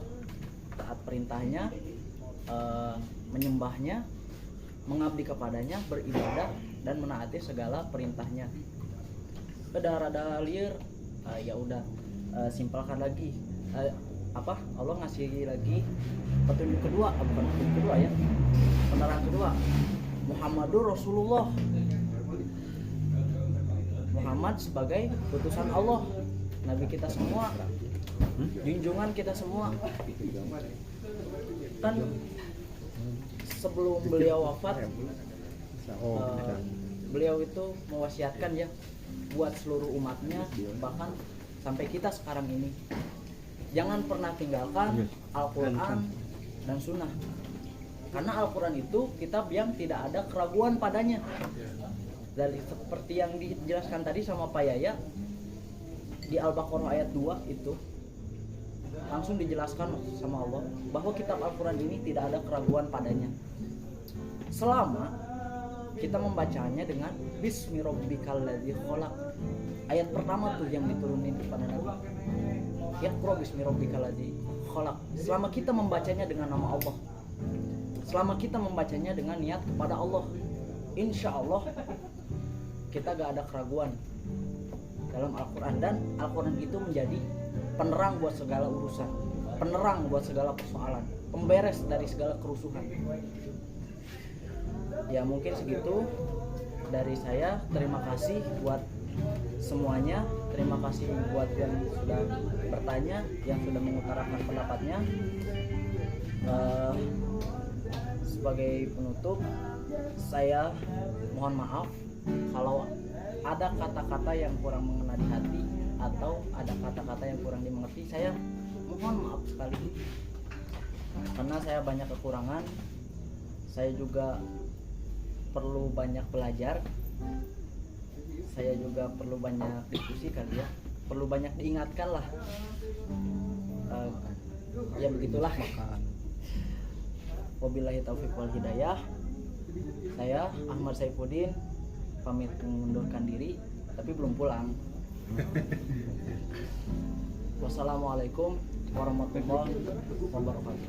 Speaker 1: taat perintahnya, menyembahnya, mengabdi kepadanya, beribadah dan menaati segala perintahnya. Rada liar, ya udah simpelkan lagi. Allah ngasih lagi petunjuk kedua, bukan petunjuk kedua ya, penerangan kedua. Muhammadur Rasulullah, Muhammad sebagai utusan Allah, Nabi kita semua, junjungan kita semua. Kan sebelum beliau wafat, beliau itu mewasiatkan ya buat seluruh umatnya, bahkan sampai kita sekarang ini, jangan pernah tinggalkan Al-Quran dan Sunnah. Karena Al-Quran itu kitab yang tidak ada keraguan padanya. Dari seperti yang dijelaskan tadi sama Pak Yaya, di Al-Baqarah ayat 2 itu langsung dijelaskan sama Allah bahwa kitab Al-Quran ini tidak ada keraguan padanya. Selama kita membacanya dengan Bismi Rabbikal ladzi khalaq. Ayat pertama tuh yang diturunin kepada Nabi. Iqra bismi rabbikal ladzi khalaq. Selama kita membacanya dengan nama Allah, selama kita membacanya dengan niat kepada Allah, insya Allah kita gak ada keraguan dalam Al-Quran. Dan Al-Quran itu menjadi penerang buat segala urusan, penerang buat segala persoalan, pemberes dari segala kerusuhan. Ya mungkin segitu dari saya. Terima kasih buat semuanya. terima kasih buat yang sudah bertanya, yang sudah mengutarakan pendapatnya. Sebagai penutup, saya mohon maaf kalau ada kata-kata yang kurang mengena di hati atau ada kata-kata yang kurang dimengerti. Saya mohon maaf sekali karena saya banyak kekurangan. Saya juga perlu banyak belajar. Saya juga perlu banyak diskusi kali ya, perlu banyak diingatkan lah. Ya begitulah. Wabillahi taufiq wal hidayah. Saya Ahmad Saifuddin pamit mengundurkan diri, tapi belum pulang. Wassalamualaikum warahmatullahi wabarakatuh.